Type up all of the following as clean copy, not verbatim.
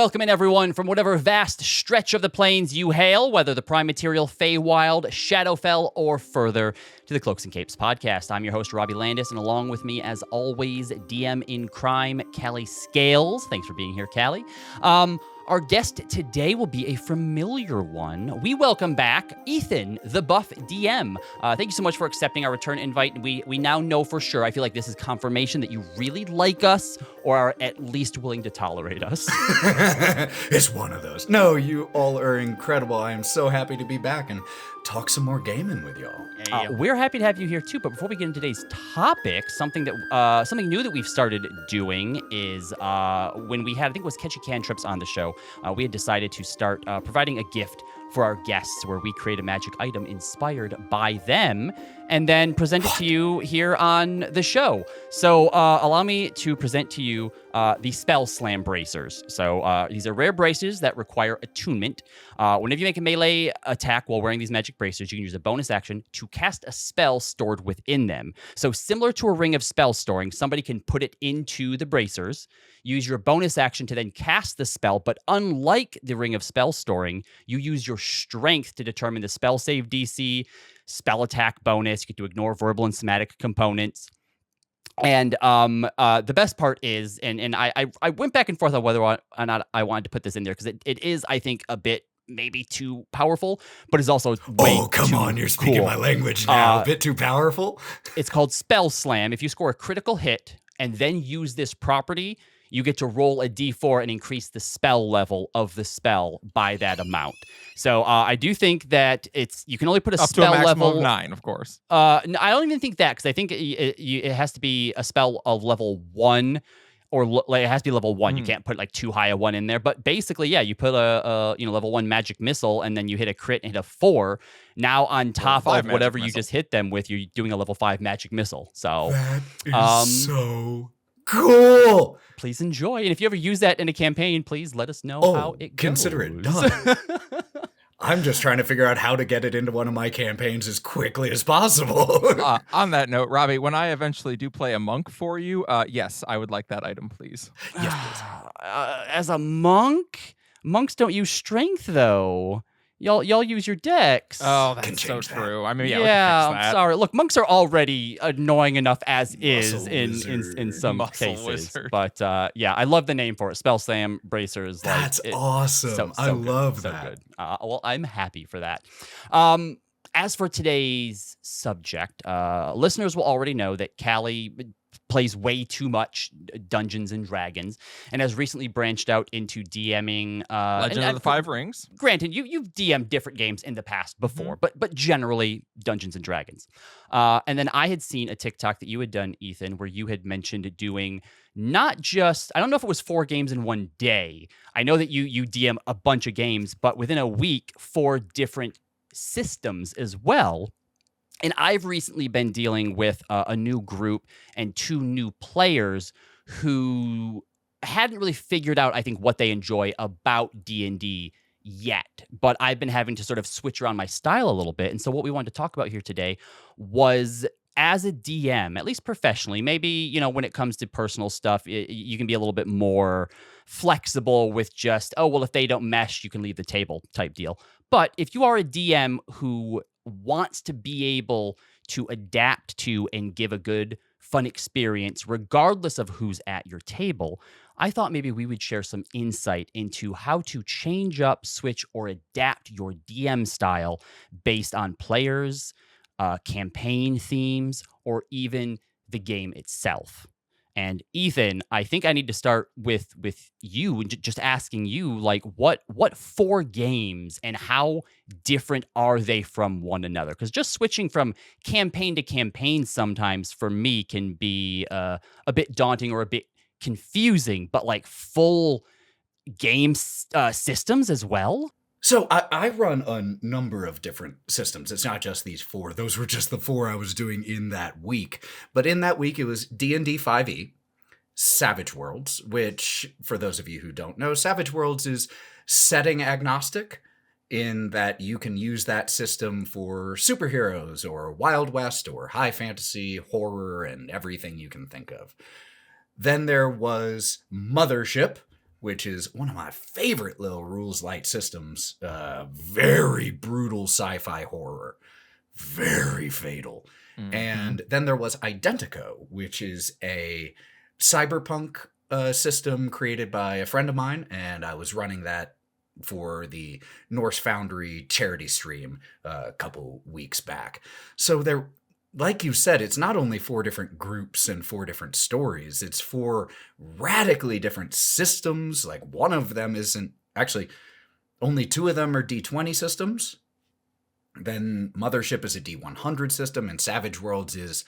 Welcome in, everyone, from whatever vast stretch of the plains you hail, whether the prime material, Feywild, Shadowfell, or further, to the Cloaks and Capes podcast. I'm your host, Robbie Landis, and along with me, as always, DM in crime, Kali Scales. Thanks for being here, Kali. Our guest today will be a familiar one. We welcome back Ethan, the Buff DM. Thank you so much for accepting our return invite. We now know for sure, I feel like this is confirmation that you really like us or are at least willing to tolerate us. It's one of those. No, you all are incredible. I am so happy to be back and talk some more gaming with y'all. We're happy to have you here too, but before we get into today's topic, something new that we've started doing is when we had, I think it was Catchy Cantrips on the show, we had decided to start providing a gift for our guests where we create a magic item inspired by them and then present it to you here on the show. So allow me to present to you the Spell Slam Bracers. So these are rare braces that require attunement. Whenever you make a melee attack while wearing these magic bracers, you can use a bonus action to cast a spell stored within them. So similar to a ring of spell storing, somebody can put it into the bracers, use your bonus action to then cast the spell, but unlike the ring of spell storing, you use your strength to determine the spell save DC, spell attack bonus. You get to ignore verbal and somatic components. And the best part is, and I went back and forth on whether or not I wanted to put this in there because it is, I think, a bit maybe too powerful, but it's also way come on, you're speaking cool. My language now. A bit too powerful. It's called Spell Slam. If you score a critical hit and then use this property, you get to roll a d4 and increase the spell level of the spell by that amount. So I do think that you can only put a up spell to a maximum level of 9, of course. No, I don't even think that, because I think it has to be a spell of level 1, or it has to be level 1. You can't put like too high a 1 in there. But basically, yeah, you put a level 1 magic missile, and then you hit a crit and hit a 4. Now on top of whatever you just hit them with, you're doing a level 5 magic missile. So that is so cool. Please enjoy. And if you ever use that in a campaign, please let us know how it goes. Consider it done. I'm just trying to figure out how to get it into one of my campaigns as quickly as possible. On that note, Robbie, when I eventually do play a monk for you, yes, I would like that item, please. Yes, please. As a monk? Monks don't use strength, though. Y'all use your decks. Oh, that's so true. I mean, yeah, I'm sorry. Look, monks are already annoying enough as is in some cases. Wizard. But yeah, I love the name for it. Spell Slam Bracers. That's awesome. I love that. So good. Well, I'm happy for that. As for today's subject, listeners will already know that Kali plays way too much Dungeons and Dragons and has recently branched out into DMing Legend of the Five Rings. Granted, you've DM'd different games in the past before, but generally Dungeons and Dragons. And then I had seen a TikTok that you had done, Ethan, where you had mentioned doing not just, I don't know if it was 4 games in one day. I know that you DM a bunch of games, but within a week, 4 different systems as well. And I've recently been dealing with a new group and 2 new players who hadn't really figured out, I think, what they enjoy about D&D yet. But I've been having to sort of switch around my style a little bit. And so what we wanted to talk about here today was, as a DM, at least professionally, maybe, when it comes to personal stuff, you can be a little bit more flexible with just, if they don't mesh, you can leave the table type deal. But if you are a DM who wants to be able to adapt to and give a good, fun experience, regardless of who's at your table, I thought maybe we would share some insight into how to change up, switch, or adapt your DM style based on players, campaign themes, or even the game itself. And Ethan, I think I need to start with you, just asking you, like, what 4 games and how different are they from one another? Because just switching from campaign to campaign sometimes for me can be a bit daunting or a bit confusing, but like full game systems as well. So I run a number of different systems. It's not just these 4. Those were just the 4 I was doing in that week. But in that week, it was D&D 5e, Savage Worlds, which, for those of you who don't know, Savage Worlds is setting agnostic in that you can use that system for superheroes or Wild West or high fantasy, horror, and everything you can think of. Then there was Mothership, which is one of my favorite little rules light systems. Very brutal sci-fi horror, very fatal. And then there was Identico, which is a cyberpunk system created by a friend of mine, and I was running that for the Norse Foundry charity stream a couple weeks back. So there, like you said, it's not only 4 different groups and 4 different stories, it's 4 radically different systems. Like one of them isn't actually, only 2 of them are D20 systems. Then Mothership is a D100 system, and Savage Worlds is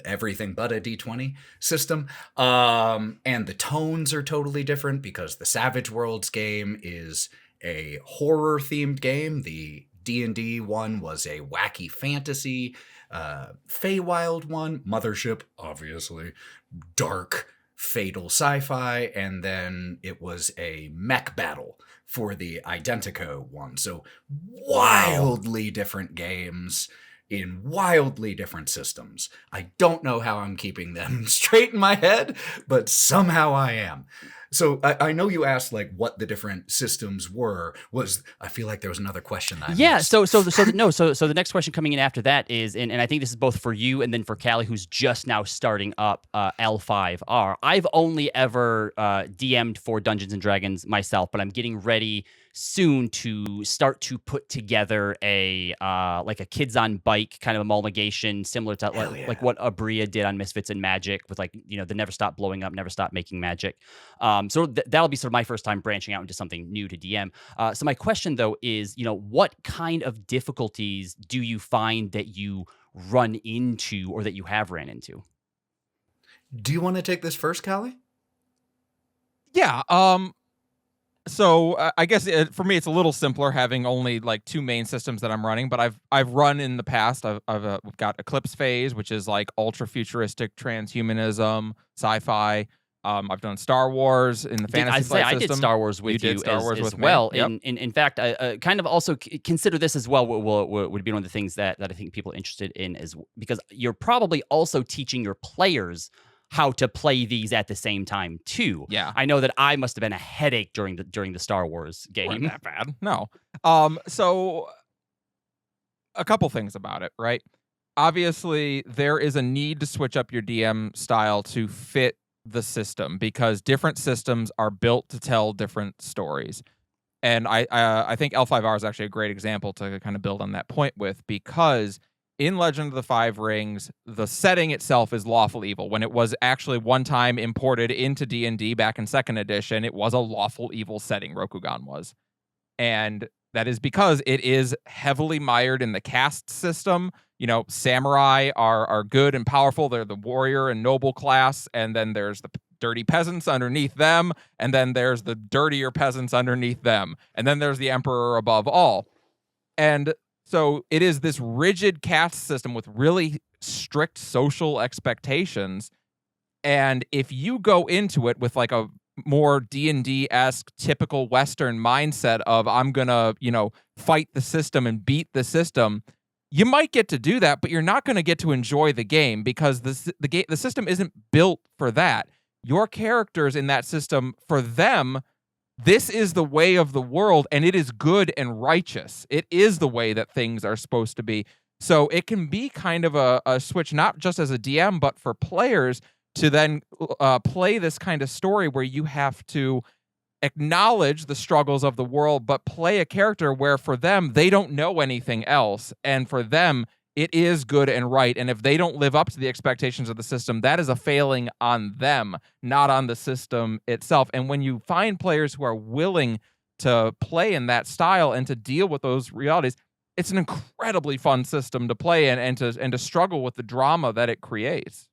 everything but a D20 system. And the tones are totally different because the Savage Worlds game is a horror-themed game. The D&D one was a wacky fantasy, Feywild one. Mothership, obviously, dark, fatal sci-fi. And then it was a mech battle for the Identico one. So wildly different games in wildly different systems. I don't know how I'm keeping them straight in my head, but somehow I am. So I know you asked like what the different systems were. I feel like there was another question that I missed. So the next question coming in after that is, and I think this is both for you and then for Kali, who's just now starting up L5R. I've only ever DM'd for Dungeons and Dragons myself, but I'm getting ready soon to start to put together a like a kids on bike kind of amalgamation similar to like what Abria did on Misfits and Magic with like, you know, the never stop blowing up, never stop making magic. So that'll be sort of my first time branching out into something new to DM. So my question though is, you know, what kind of difficulties do you find that you run into or that you have ran into? Do you want to take this first, Kali? Yeah. So I guess for me it's a little simpler having only like 2 main systems that I'm running, but I've run in the past. We've got Eclipse Phase, which is like ultra futuristic transhumanism, sci-fi. I've done Star Wars in the fantasy flight system. I did Star Wars with you as well. Yep. In fact, I kind of also consider this as well would be one of the things that I think people are interested in, is because you're probably also teaching your players how to play these at the same time too. Yeah, I know that I must have been a headache during the Star Wars game. Wasn't that bad? No. So a couple things about it, right? Obviously, there is a need to switch up your DM style to fit the system because different systems are built to tell different stories. And I think L5R is actually a great example to kind of build on that point with, because in Legend of the Five Rings, the setting itself is lawful evil. When it was actually one time imported into D&D back in 2nd edition, it was a lawful evil setting, Rokugan was. And that is because it is heavily mired in the caste system. You know, samurai are good and powerful. They're the warrior and noble class. And then there's the dirty peasants underneath them. And then there's the dirtier peasants underneath them. And then there's the emperor above all. And so it is this rigid caste system with really strict social expectations. And if you go into it with like a more D&D-esque typical Western mindset of I'm going to, you know, fight the system and beat the system, you might get to do that, but you're not going to get to enjoy the game because the system isn't built for that. Your characters in that system, for them, this is the way of the world, and it is good and righteous. It is the way that things are supposed to be. So it can be kind of a switch, not just as a DM, but for players to then play this kind of story where you have to acknowledge the struggles of the world, but play a character where for them, they don't know anything else. And for them, it is good and right. And if they don't live up to the expectations of the system, that is a failing on them, not on the system itself. And when you find players who are willing to play in that style and to deal with those realities, it's an incredibly fun system to play in and to struggle with the drama that it creates.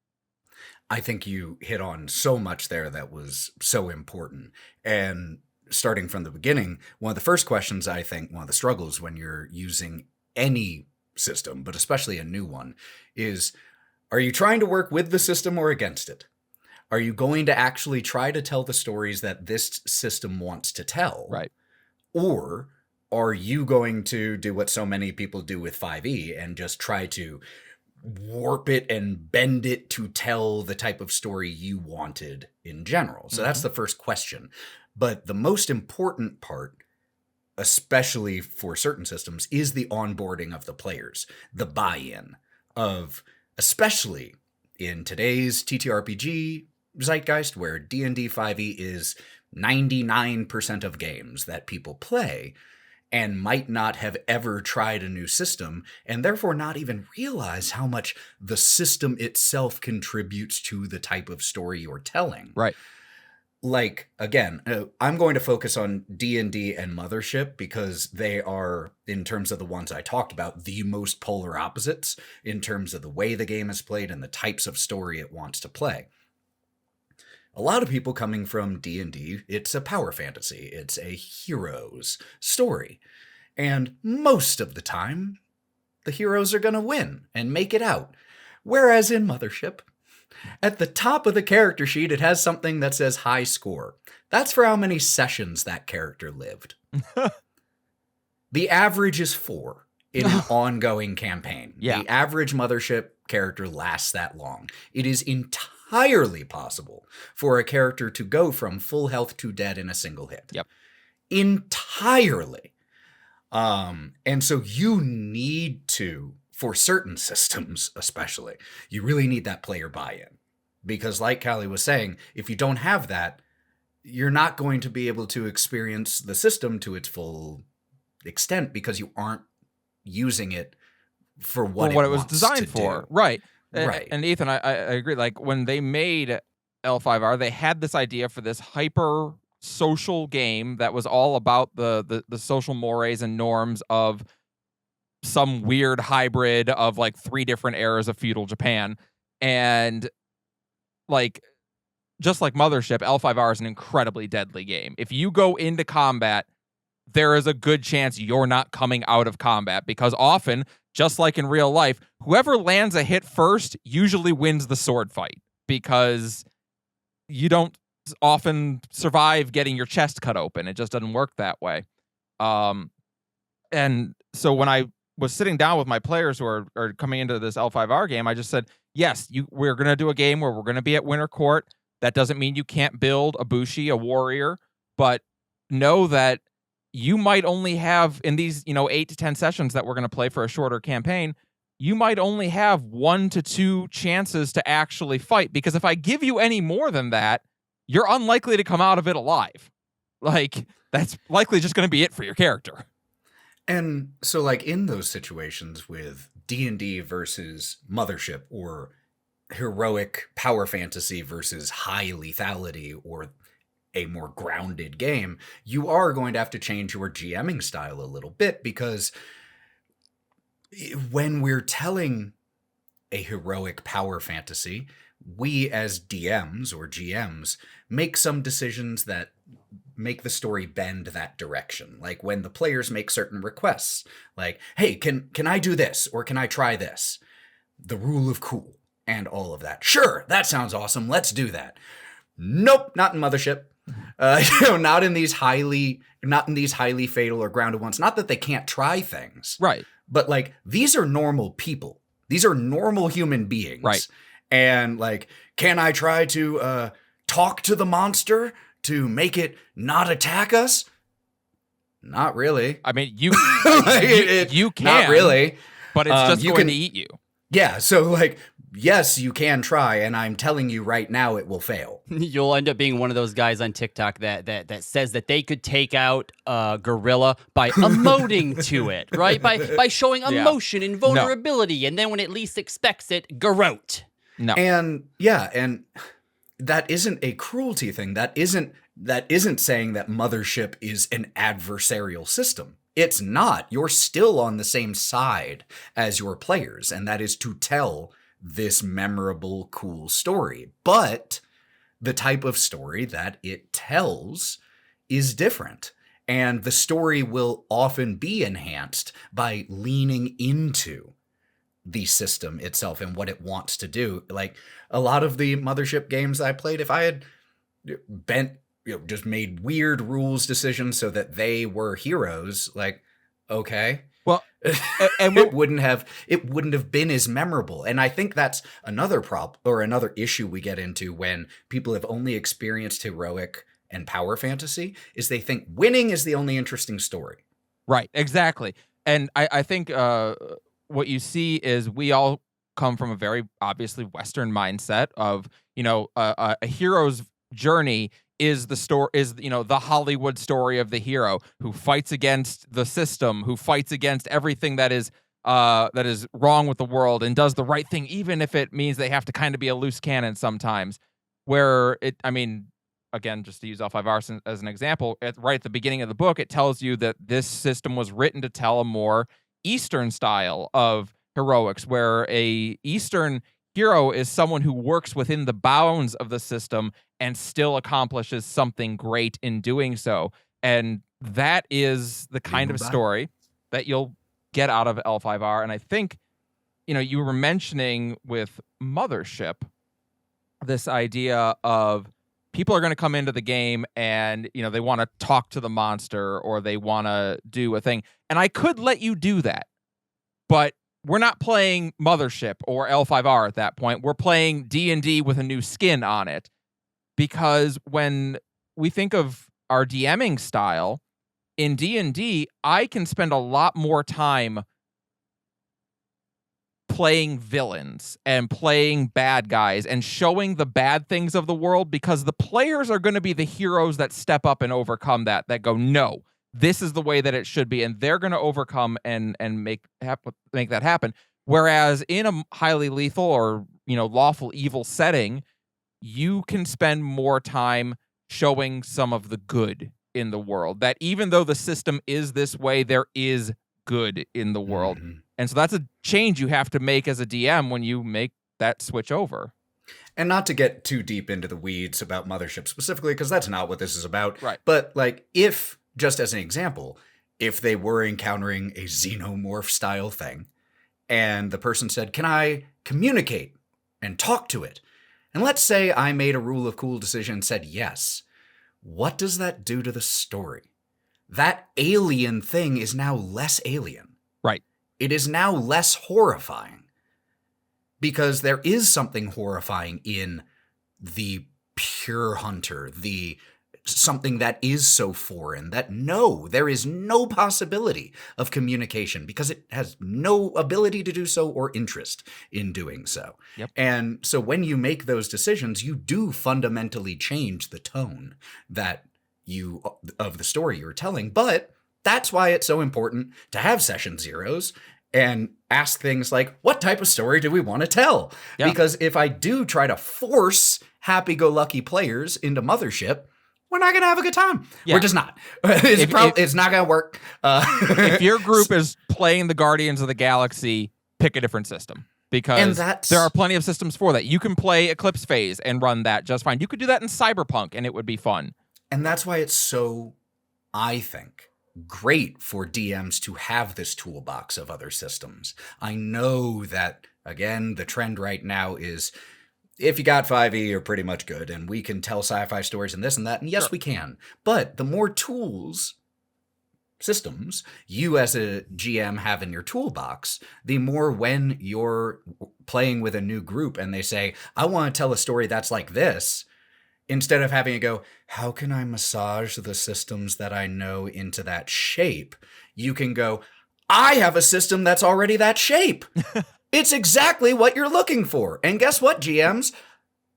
I think you hit on so much there that was so important. And starting from the beginning, one of the first questions, I think, one of the struggles when you're using any system, but especially a new one, is, are you trying to work with the system or against it? Are you going to actually try to tell the stories that this system wants to tell? Right. Or are you going to do what so many people do with 5e and just try to warp it and bend it to tell the type of story you wanted in general. So that's the first question. But the most important part, especially for certain systems, is the onboarding of the players, the buy-in of, especially in today's TTRPG zeitgeist, where D&D 5e is 99% of games that people play and might not have ever tried a new system, and therefore not even realize how much the system itself contributes to the type of story you're telling. Right. Like, again, I'm going to focus on D&D and Mothership because they are, in terms of the ones I talked about, the most polar opposites in terms of the way the game is played and the types of story it wants to play. A lot of people coming from D&D, it's a power fantasy. It's a hero's story. And most of the time, the heroes are going to win and make it out. Whereas in Mothership, at the top of the character sheet, it has something that says high score. That's for how many sessions that character lived. The average is 4 in an ongoing campaign. Yeah. The average Mothership character lasts that long. It is entirely possible for a character to go from full health to dead in a single hit. Yep. Entirely. And so you need to, for certain systems especially, you really need that player buy-in. Because like Kali was saying, if you don't have that, you're not going to be able to experience the system to its full extent because you aren't using it for what it was designed for. Do. Right. Right. And Ethan, I agree. Like when they made L5R, they had this idea for this hyper social game that was all about the social mores and norms of some weird hybrid of like 3 different eras of feudal Japan. And like, just like Mothership, L5R is an incredibly deadly game. If you go into combat, there is a good chance you're not coming out of combat because often, just like in real life, whoever lands a hit first usually wins the sword fight because you don't often survive getting your chest cut open. It just doesn't work that way. And so when I was sitting down with my players who are coming into this L5R game, I just said, yes, we're going to do a game where we're going to be at Winter Court. That doesn't mean you can't build a Bushi, a warrior, but know that you might only have in these, 8 to 10 sessions that we're going to play for a shorter campaign, you might only have 1 to 2 chances to actually fight. Because if I give you any more than that, you're unlikely to come out of it alive. Like, that's likely just going to be it for your character. And so, like, in those situations with D&D versus Mothership, or heroic power fantasy versus high lethality, or a more grounded game, you are going to have to change your GMing style a little bit, because when we're telling a heroic power fantasy, we as DMs or GMs make some decisions that make the story bend that direction. Like when the players make certain requests, like, hey, can I do this? Or can I try this? The rule of cool and all of that. Sure, that sounds awesome. Let's do that. Nope, not in Mothership. Not in these highly fatal or grounded ones. Not that they can't try things. Right. But like, these are normal people. These are normal human beings. Right. And like, can I try to talk to the monster to make it not attack us? Not really. I mean, you can. Not really. But it's just going to eat you. Yeah, so like, yes, you can try, and I'm telling you right now it will fail. You'll end up being one of those guys on TikTok that says that they could take out a gorilla by emoting to it, right? By showing emotion and vulnerability, and then when it least expects it, garrote. No. And yeah, and that isn't a cruelty thing. That isn't saying that Mothership is an adversarial system. It's not. You're still on the same side as your players, and that is to tell this memorable, cool story. But the type of story that it tells is different, and the story will often be enhanced by leaning into the system itself and what it wants to do. Like a lot of the Mothership games I played, if I had just made weird rules decisions so that they were heroes, like, okay, Well, and it wouldn't have been as memorable. And I think that's another problem or another issue we get into when people have only experienced heroic and power fantasy is they think winning is the only interesting story. Right, exactly. And I think what you see is we all come from a very obviously Western mindset of, a hero's journey is the Hollywood story of the hero who fights against the system, who fights against everything that is wrong with the world and does the right thing, even if it means they have to kind of be a loose cannon sometimes. Again, just to use L5R as an example, right at the beginning of the book, it tells you that this system was written to tell a more Eastern style of heroics, where a Eastern hero is someone who works within the bounds of the system and still accomplishes something great in doing so. And that is the kind of story that you'll get out of L5R. And I think, you were mentioning with Mothership, this idea of people are going to come into the game and, they want to talk to the monster or they want to do a thing. And I could let you do that, but we're not playing Mothership or L5R at that point. We're playing D&D with a new skin on it. Because when we think of our DMing style, in D&D, I can spend a lot more time playing villains and playing bad guys and showing the bad things of the world, because the players are going to be the heroes that step up and overcome that go, no, this is the way that it should be, and they're going to overcome and make that happen. Whereas in a highly lethal or lawful evil setting, you can spend more time showing some of the good in the world. That even though the system is this way, there is good in the world. Mm-hmm. And so that's a change you have to make as a DM when you make that switch over. And not to get too deep into the weeds about Mothership specifically, because that's not what this is about. Right. But if, just as an example, if they were encountering a xenomorph style thing and the person said, can I communicate and talk to it? And let's say I made a rule of cool decision and said yes. What does that do to the story? That alien thing is now less alien. Right. It is now less horrifying. Because there is something horrifying in the pure hunter, something that is so foreign that there is no possibility of communication because it has no ability to do so or interest in doing so. Yep. And so when you make those decisions, you do fundamentally change the tone of the story you're telling. But that's why it's so important to have session zeros and ask things like, what type of story do we want to tell? Yeah. Because if I do try to force happy-go-lucky players into Mothership, we're not going to have a good time. Yeah. We're just not. It's not going to work. If your group is playing the Guardians of the Galaxy, pick a different system. Because there are plenty of systems for that. You can play Eclipse Phase and run that just fine. You could do that in Cyberpunk, and it would be fun. And that's why it's so, I think, great for DMs to have this toolbox of other systems. I know that, again, the trend right now is if you got 5e, you're pretty much good, and we can tell sci-fi stories and this and that, and yes, we can. But the more systems you as a GM have in your toolbox, the more when you're playing with a new group and they say, I want to tell a story that's like this, instead of having to go, how can I massage the systems that I know into that shape? You can go, I have a system that's already that shape. It's exactly what you're looking for. And guess what, GMs?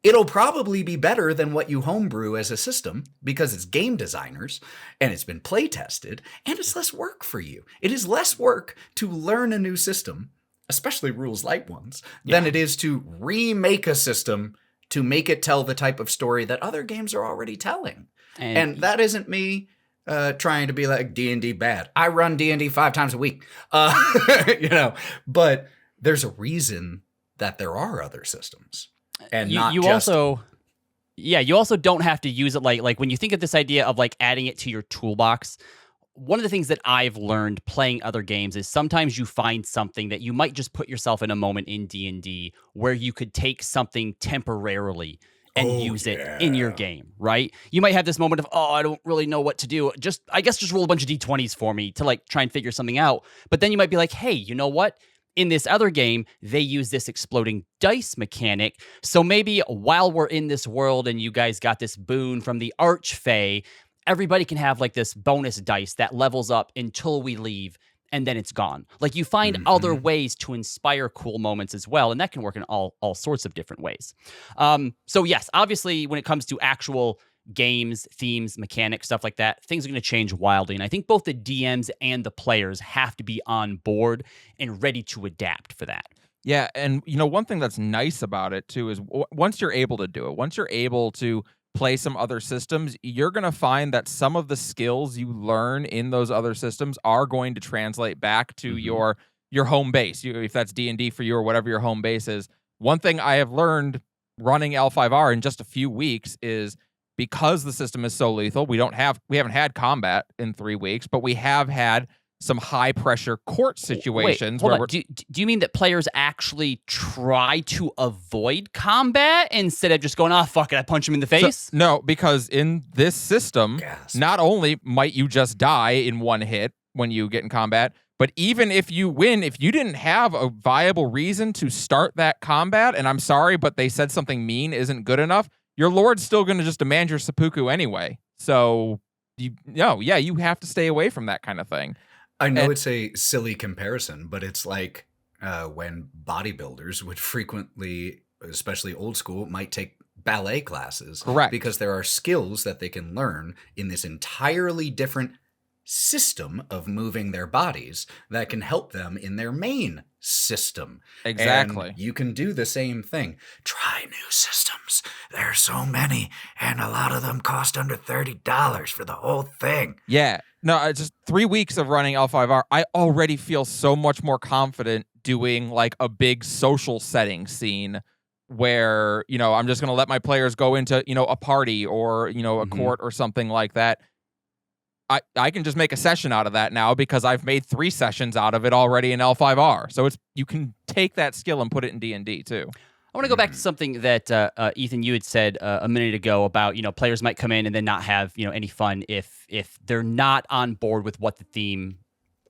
It'll probably be better than what you homebrew as a system because it's game designers and it's been play tested and it's less work for you. It is less work to learn a new system, especially rules light ones, than it is to remake a system to make it tell the type of story that other games are already telling. And that isn't me trying to be like D&D bad. I run D&D 5 times a week, but there's a reason that there are other systems. And you also don't have to use it like when you think of this idea of like adding it to your toolbox. One of the things that I've learned playing other games is sometimes you find something that you might just put yourself in a moment in D&D where you could take something temporarily and use it in your game, right? You might have this moment of, oh, I don't really know what to do. I guess just roll a bunch of D20s for me to like try and figure something out. But then you might be like, hey, you know what? In this other game, they use this exploding dice mechanic. So maybe while we're in this world and you guys got this boon from the Archfey, everybody can have like this bonus dice that levels up until we leave, and then it's gone. Like you find other ways to inspire cool moments as well, and that can work in all sorts of different ways. So yes, obviously when it comes to actual games, themes, mechanics, stuff like that, things are going to change wildly, and I think both the DMs and the players have to be on board and ready to adapt for that. Yeah, and one thing that's nice about it too is once you're able to do it, once you're able to play some other systems, you're going to find that some of the skills you learn in those other systems are going to translate back to your home base. If that's D&D for you or whatever your home base is. One thing I have learned running L5R in just a few weeks is because the system is so lethal, we haven't had combat in 3 weeks, but we have had some high pressure court situations. Wait, hold on. Do you mean that players actually try to avoid combat instead of just going, oh, fuck it, I punch him in the face? No, because in this system, not only might you just die in one hit when you get in combat, but even if you win, if you didn't have a viable reason to start that combat, and I'm sorry, but they said something mean isn't good enough, your lord's still going to just demand your seppuku anyway. So, you have to stay away from that kind of thing. I know it's a silly comparison, but it's like when bodybuilders would frequently, especially old school, might take ballet classes. Correct. Because there are skills that they can learn in this entirely different system of moving their bodies that can help them in their main system. Exactly. And you can do the same thing. Try new systems. There are so many, and a lot of them cost under $30 for the whole thing. Yeah. No, just 3 weeks of running L5R, I already feel so much more confident doing like a big social setting scene where, I'm just going to let my players go into, a party or, a court or something like that. I can just make a session out of that now because I've made 3 sessions out of it already in L5R. So you can take that skill and put it in D&D too. I want to go back to something that Ethan, you had said a minute ago about, players might come in and then not have, any fun if they're not on board with what the theme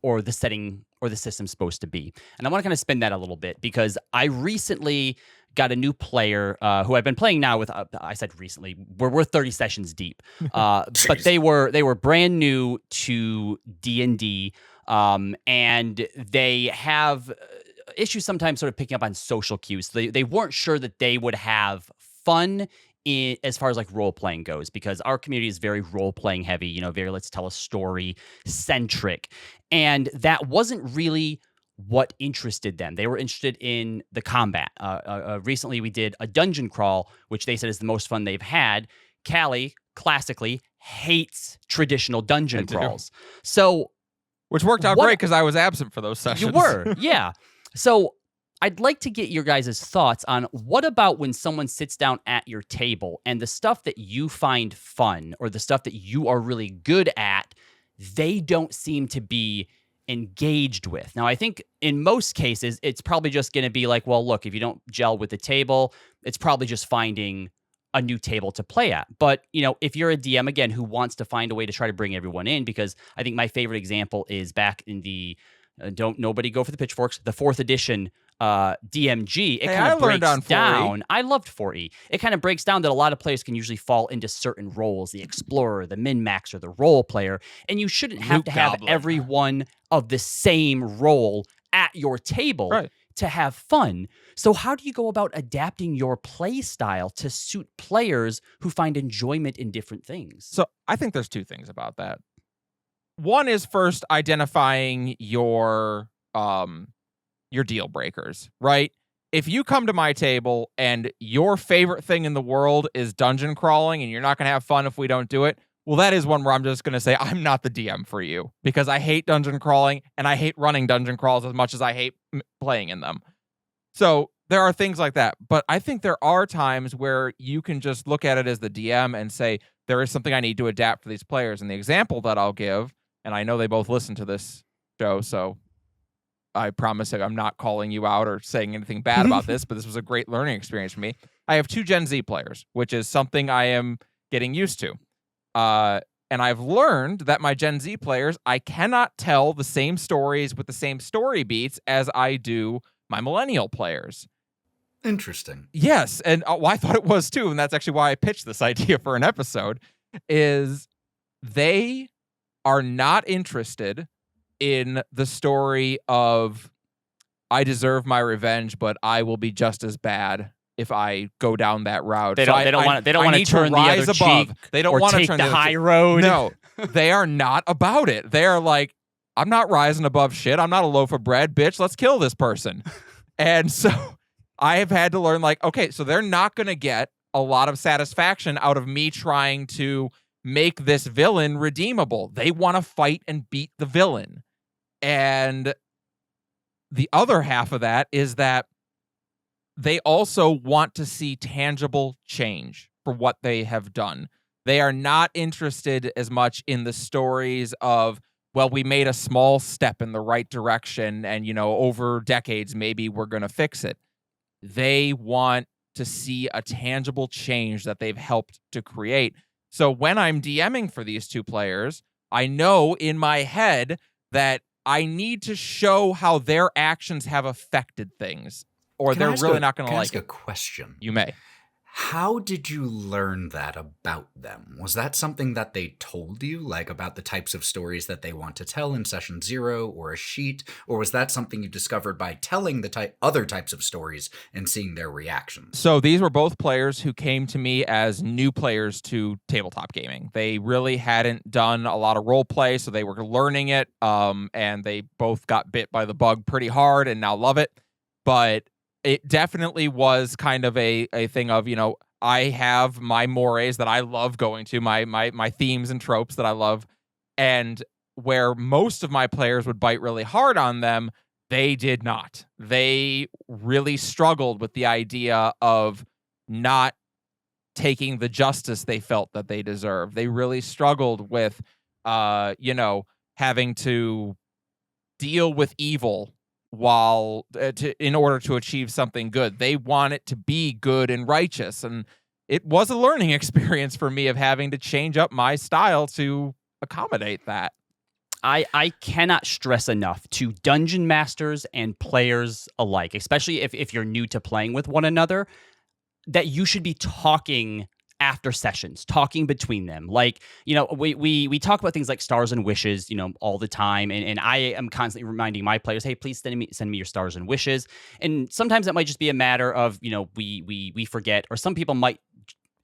or the setting or the system's supposed to be. And I want to kind of spin that a little bit because I recently got a new player who I've been playing now with. I said recently, we're 30 sessions deep, but they were brand new to D&D, and they have issues sometimes sort of picking up on social cues. They weren't sure that they would have fun as far as like role playing goes, because our community is very role playing heavy, very let's tell a story centric, and that wasn't really what interested them. They were interested in the combat. Recently, we did a dungeon crawl, which they said is the most fun they've had. Kali, classically, hates traditional dungeon crawls. So, which worked out great because I was absent for those sessions. You were, yeah. So I'd like to get your guys' thoughts on what about when someone sits down at your table and the stuff that you find fun or the stuff that you are really good at, they don't seem to be engaged with. Now, I think in most cases, it's probably just going to be like, well, look, if you don't gel with the table, it's probably just finding a new table to play at. But, if you're a DM, again, who wants to find a way to try to bring everyone in, because I think my favorite example is back in the, don't nobody go for the pitchforks, the 4th edition DMG. It kind of breaks down. I loved 4E. It kind of breaks down that a lot of players can usually fall into certain roles, the explorer, the min-maxer, the role player, and you shouldn't have to have everyone of the same role at your table to have fun. So how do you go about adapting your play style to suit players who find enjoyment in different things? So I think there's 2 things about that. One is first identifying your deal breakers, right? If you come to my table and your favorite thing in the world is dungeon crawling and you're not going to have fun if we don't do it, well, that is one where I'm just going to say I'm not the DM for you because I hate dungeon crawling and I hate running dungeon crawls as much as I hate playing in them. So there are things like that. But I think there are times where you can just look at it as the DM and say, there is something I need to adapt for these players. And the example that I'll give, and I know they both listen to this show, so I promise that I'm not calling you out or saying anything bad about this, but this was a great learning experience for me. I have 2 Gen Z players, which is something I am getting used to. And I've learned that my Gen Z players, I cannot tell the same stories with the same story beats as I do my millennial players. Interesting. Yes, and I thought it was too, and that's actually why I pitched this idea for an episode, is they are not interested in the story of I deserve my revenge, but I will be just as bad if I go down that route. They don't want to turn the other cheek. They don't or want to take turn the high cheek. road. No, they are not about it. They are like, I'm not rising above shit. I'm not a loaf of bread, bitch. Let's kill this person. And so I have had to learn, like, okay, so they're not going to get a lot of satisfaction out of me trying to make this villain redeemable. They want to fight and beat the villain. And the other half of that is that they also want to see tangible change for what they have done. They are not interested as much in the stories of, well, we made a small step in the right direction and, you know, over decades, maybe we're going to fix it. They want to see a tangible change that they've helped to create. So when I'm DMing for these 2 players, I know in my head that I need to show how their actions have affected things, or they're really not going to like it. Can I ask a question? You may. How did you learn that about them? Was that something that they told you, like about the types of stories that they want to tell in session 0 or a sheet? Or was that something you discovered by telling the other types of stories and seeing their reactions? So these were both players who came to me as new players to tabletop gaming. They really hadn't done a lot of role play, so they were learning it, and they both got bit by the bug pretty hard and now love it. But it definitely was kind of a thing of, you know, I have my mores that I love going to, my themes and tropes that I love, and where most of my players would bite really hard on them, they did not. They really struggled with the idea of not taking the justice they felt that they deserved. They really struggled with, you know, having to deal with evil while in order to achieve something good. They want it to be good and righteous, and it was a learning experience for me of having to change up my style to accommodate that. I cannot stress enough to dungeon masters and players alike, especially if you're new to playing with one another, that you should be talking after sessions, talking between them. Like, you know, we talk about things like stars and wishes, you know, all the time. And I am constantly reminding my players, hey, please send me your stars and wishes. And sometimes that might just be a matter of, you know, we forget, or some people might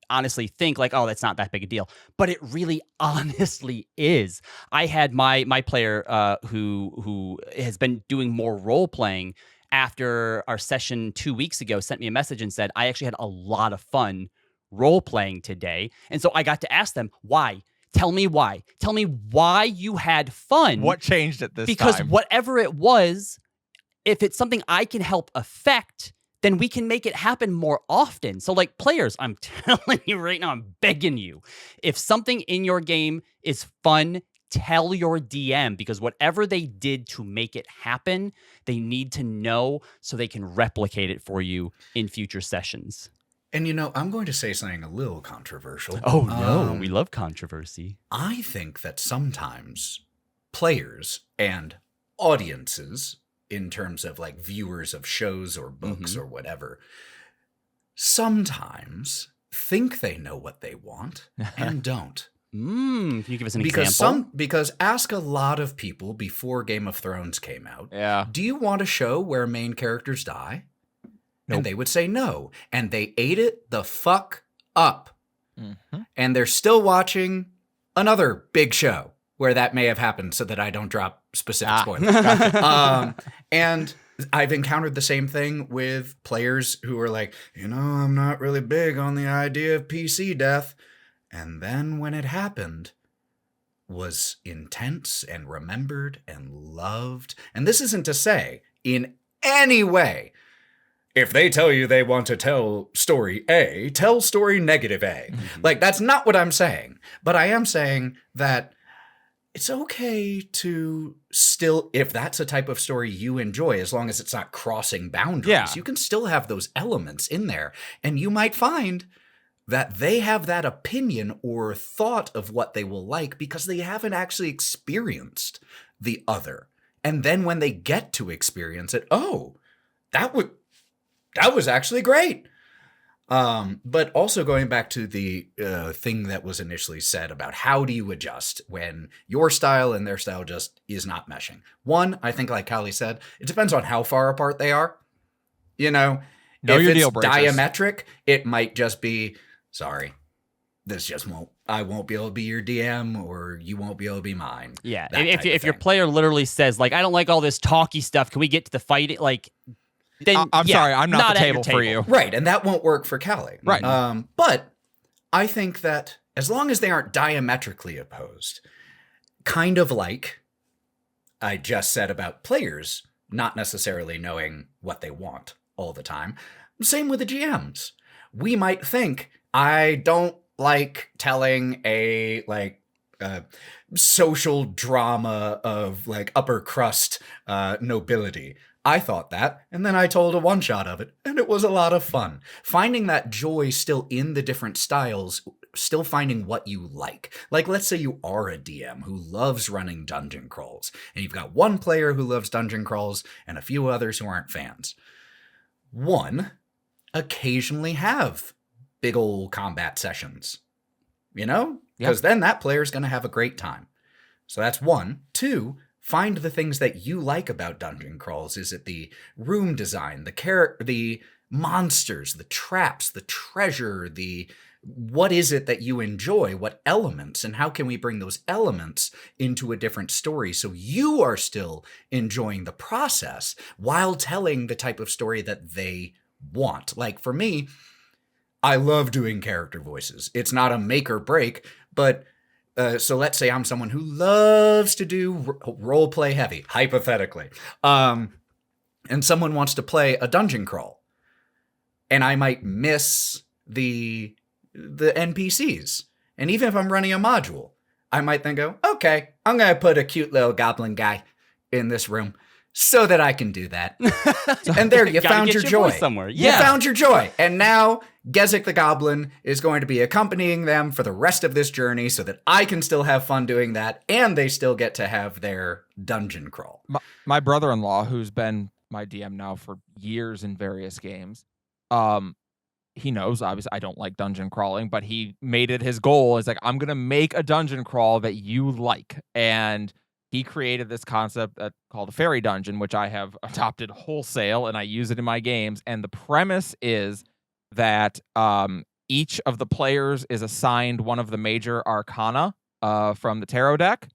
honestly think like, oh, that's not that big a deal. But it really honestly is. I had my player who has been doing more role playing after our session 2 weeks ago sent me a message and said, I actually had a lot of fun role-playing today. And so I got to ask them, why? Tell me why. Tell me why you had fun. What changed at this time? Because whatever it was, if it's something I can help affect, then we can make it happen more often. So like players, I'm telling you right now, I'm begging you, if something in your game is fun, tell your DM, because whatever they did to make it happen, they need to know so they can replicate it for you in future sessions. And, you know, I'm going to say something a little controversial. Oh, no. We love controversy. I think that sometimes players and audiences, in terms of like viewers of shows or books or whatever, sometimes think they know what they want and don't. Can you give us an example? Because ask a lot of people before Game of Thrones came out, do you want a show where main characters die? Nope. And they would say no. And they ate it the fuck up. And they're still watching another big show where that may have happened, so that I don't drop specific spoilers. And I've encountered the same thing with players who are like, you know, I'm not really big on the idea of PC death. And then when it happened, was intense and remembered and loved. And this isn't to say in any way, if they tell you they want to tell story A, tell story negative A. Like, that's not what I'm saying. But I am saying that it's okay to still, if that's a type of story you enjoy, as long as it's not crossing boundaries, Yeah. you can still have those elements in there. And you might find that they have that opinion or thought of what they will like because they haven't actually experienced the other. And then when they get to experience it, oh, that was actually great. But also going back to the thing that was initially said about how do you adjust when your style and their style just is not meshing. One, I think like Kali said, it depends on how far apart they are. You know, Know if your it's deal breakers. diametric, it might just be, sorry, this just I won't be able to be your DM or you won't be able to be mine. Yeah. That type of If your thing. player literally says, like, I don't like all this talky stuff, can we get to the fight? Like, then I'm sorry, I'm not the at your table for you. Right, and that won't work for Kali. Right. But I think that as long as they aren't diametrically opposed, kind of like I just said about players not necessarily knowing what they want all the time, same with the GMs. We might think, I don't like telling a social drama of like upper crust nobility. I thought that, and then I told a one-shot of it, and it was a lot of fun. Finding that joy still in the different styles, still finding what you like. Like, let's say you are a DM who loves running dungeon crawls, and you've got one player who loves dungeon crawls, and a few others who aren't fans. One, occasionally have big old combat sessions, you know? Because then that player's going to have a great time. So that's one. Two, find the things that you like about dungeon crawls. Is it the room design, the monsters, the traps, the treasure, what is it that you enjoy? What elements, and how can we bring those elements into a different story so you are still enjoying the process while telling the type of story that they want? Like for me, I love doing character voices. It's not a make or break, but so let's say I'm someone who loves to do role play heavy, hypothetically, and someone wants to play a dungeon crawl, and I might miss the NPCs. And even if I'm running a module, I might then go, okay, I'm going to put a cute little goblin guy in this room so that I can do that. And there, you found your joy. Somewhere. You found your joy. And now Gezik the Goblin is going to be accompanying them for the rest of this journey so that I can still have fun doing that, and they still get to have their dungeon crawl. My brother-in-law, who's been my DM now for years in various games, he knows, obviously, I don't like dungeon crawling, but he made it his goal. It's like, I'm going to make a dungeon crawl that you like. And he created this concept called a fairy dungeon, which I have adopted wholesale, and I use it in my games. And the premise is that each of the players is assigned one of the major arcana from the tarot deck,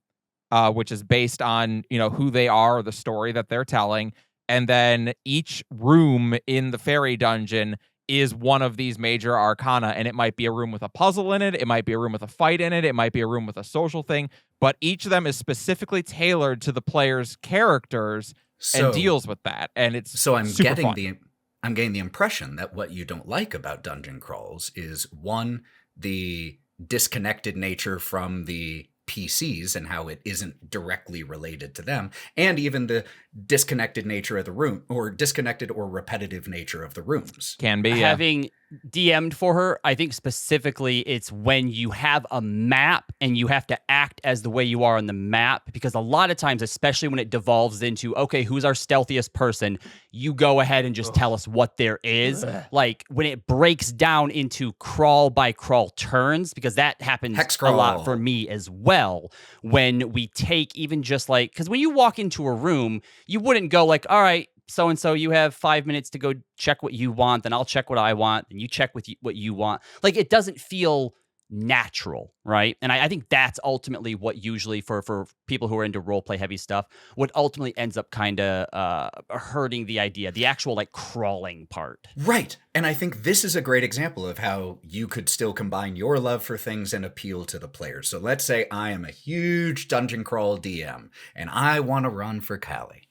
which is based on, who they are, or the story that they're telling. And then each room in the fairy dungeon is one of these major arcana, and it might be a room with a puzzle in it, it might be a room with a fight in it, it might be a room with a social thing, but each of them is specifically tailored to the player's characters and deals with that, and it's so super fun. I'm getting the impression that what you don't like about dungeon crawls is, one, the disconnected nature from the PCs and how it isn't directly related to them, and even the disconnected nature of the room, or disconnected or repetitive nature of the rooms. Can be, Having DM'd for her, I think specifically it's when you have a map and you have to act as the way you are on the map, because a lot of times, especially when it devolves into, okay, who's our stealthiest person, you go ahead and just tell us what there is. Like when it breaks down into crawl by crawl turns, because that happens a lot for me as well, when we take even just like, because when you walk into a room, you wouldn't go like, all right, so-and-so, you have 5 minutes to go check what you want, then I'll check what I want, and you check what you want. Like, it doesn't feel natural, right? And I think that's ultimately what usually, for people who are into role play heavy stuff, what ultimately ends up kind of hurting the idea, the actual, like, crawling part. Right. And I think this is a great example of how you could still combine your love for things and appeal to the players. So let's say I am a huge dungeon crawl DM, and I want to run for Kali.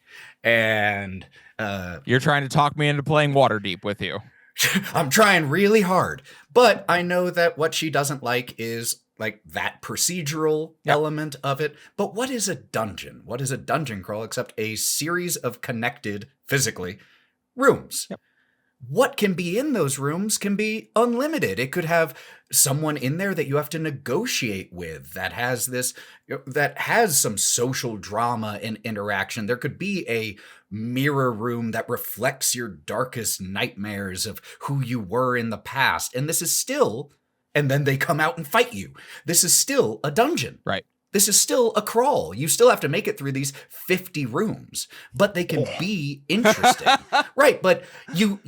And you're trying to talk me into playing Waterdeep with you. I'm trying really hard, but I know that what she doesn't like is like that procedural element of it. But what is a dungeon? What is a dungeon crawl except a series of connected, physically, rooms? Yep. What can be in those rooms can be unlimited. It could have someone in there that you have to negotiate with that has some social drama and interaction. There could be a mirror room that reflects your darkest nightmares of who you were in the past. And this is still, and then they come out and fight you. This is still a dungeon. Right. This is still a crawl. You still have to make it through these 50 rooms, but they can be interesting. Right, but you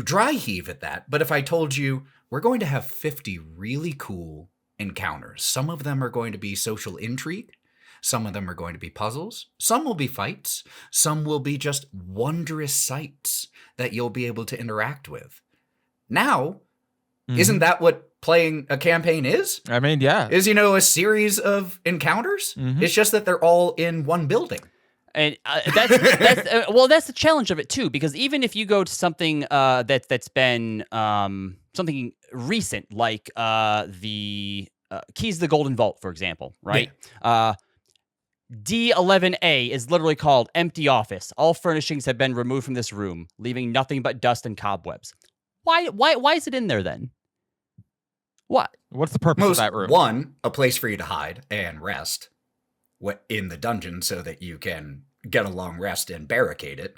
dry heave at that. But if I told you we're going to have 50 really cool encounters, some of them are going to be social intrigue, some of them are going to be puzzles, some will be fights, some will be just wondrous sights that you'll be able to interact with. Now, isn't that what playing a campaign is? I mean, yeah. Is, a series of encounters? It's just that they're all in one building. And that's the challenge of it too, because even if you go to something that's been something recent, like the Keys to the Golden Vault, for example, right? Yeah. D11A is literally called Empty Office. All furnishings have been removed from this room, leaving nothing but dust and cobwebs. Why is it in there then? What? What's the purpose of that room? One, a place for you to hide and rest in the dungeon so that you can get a long rest and barricade it.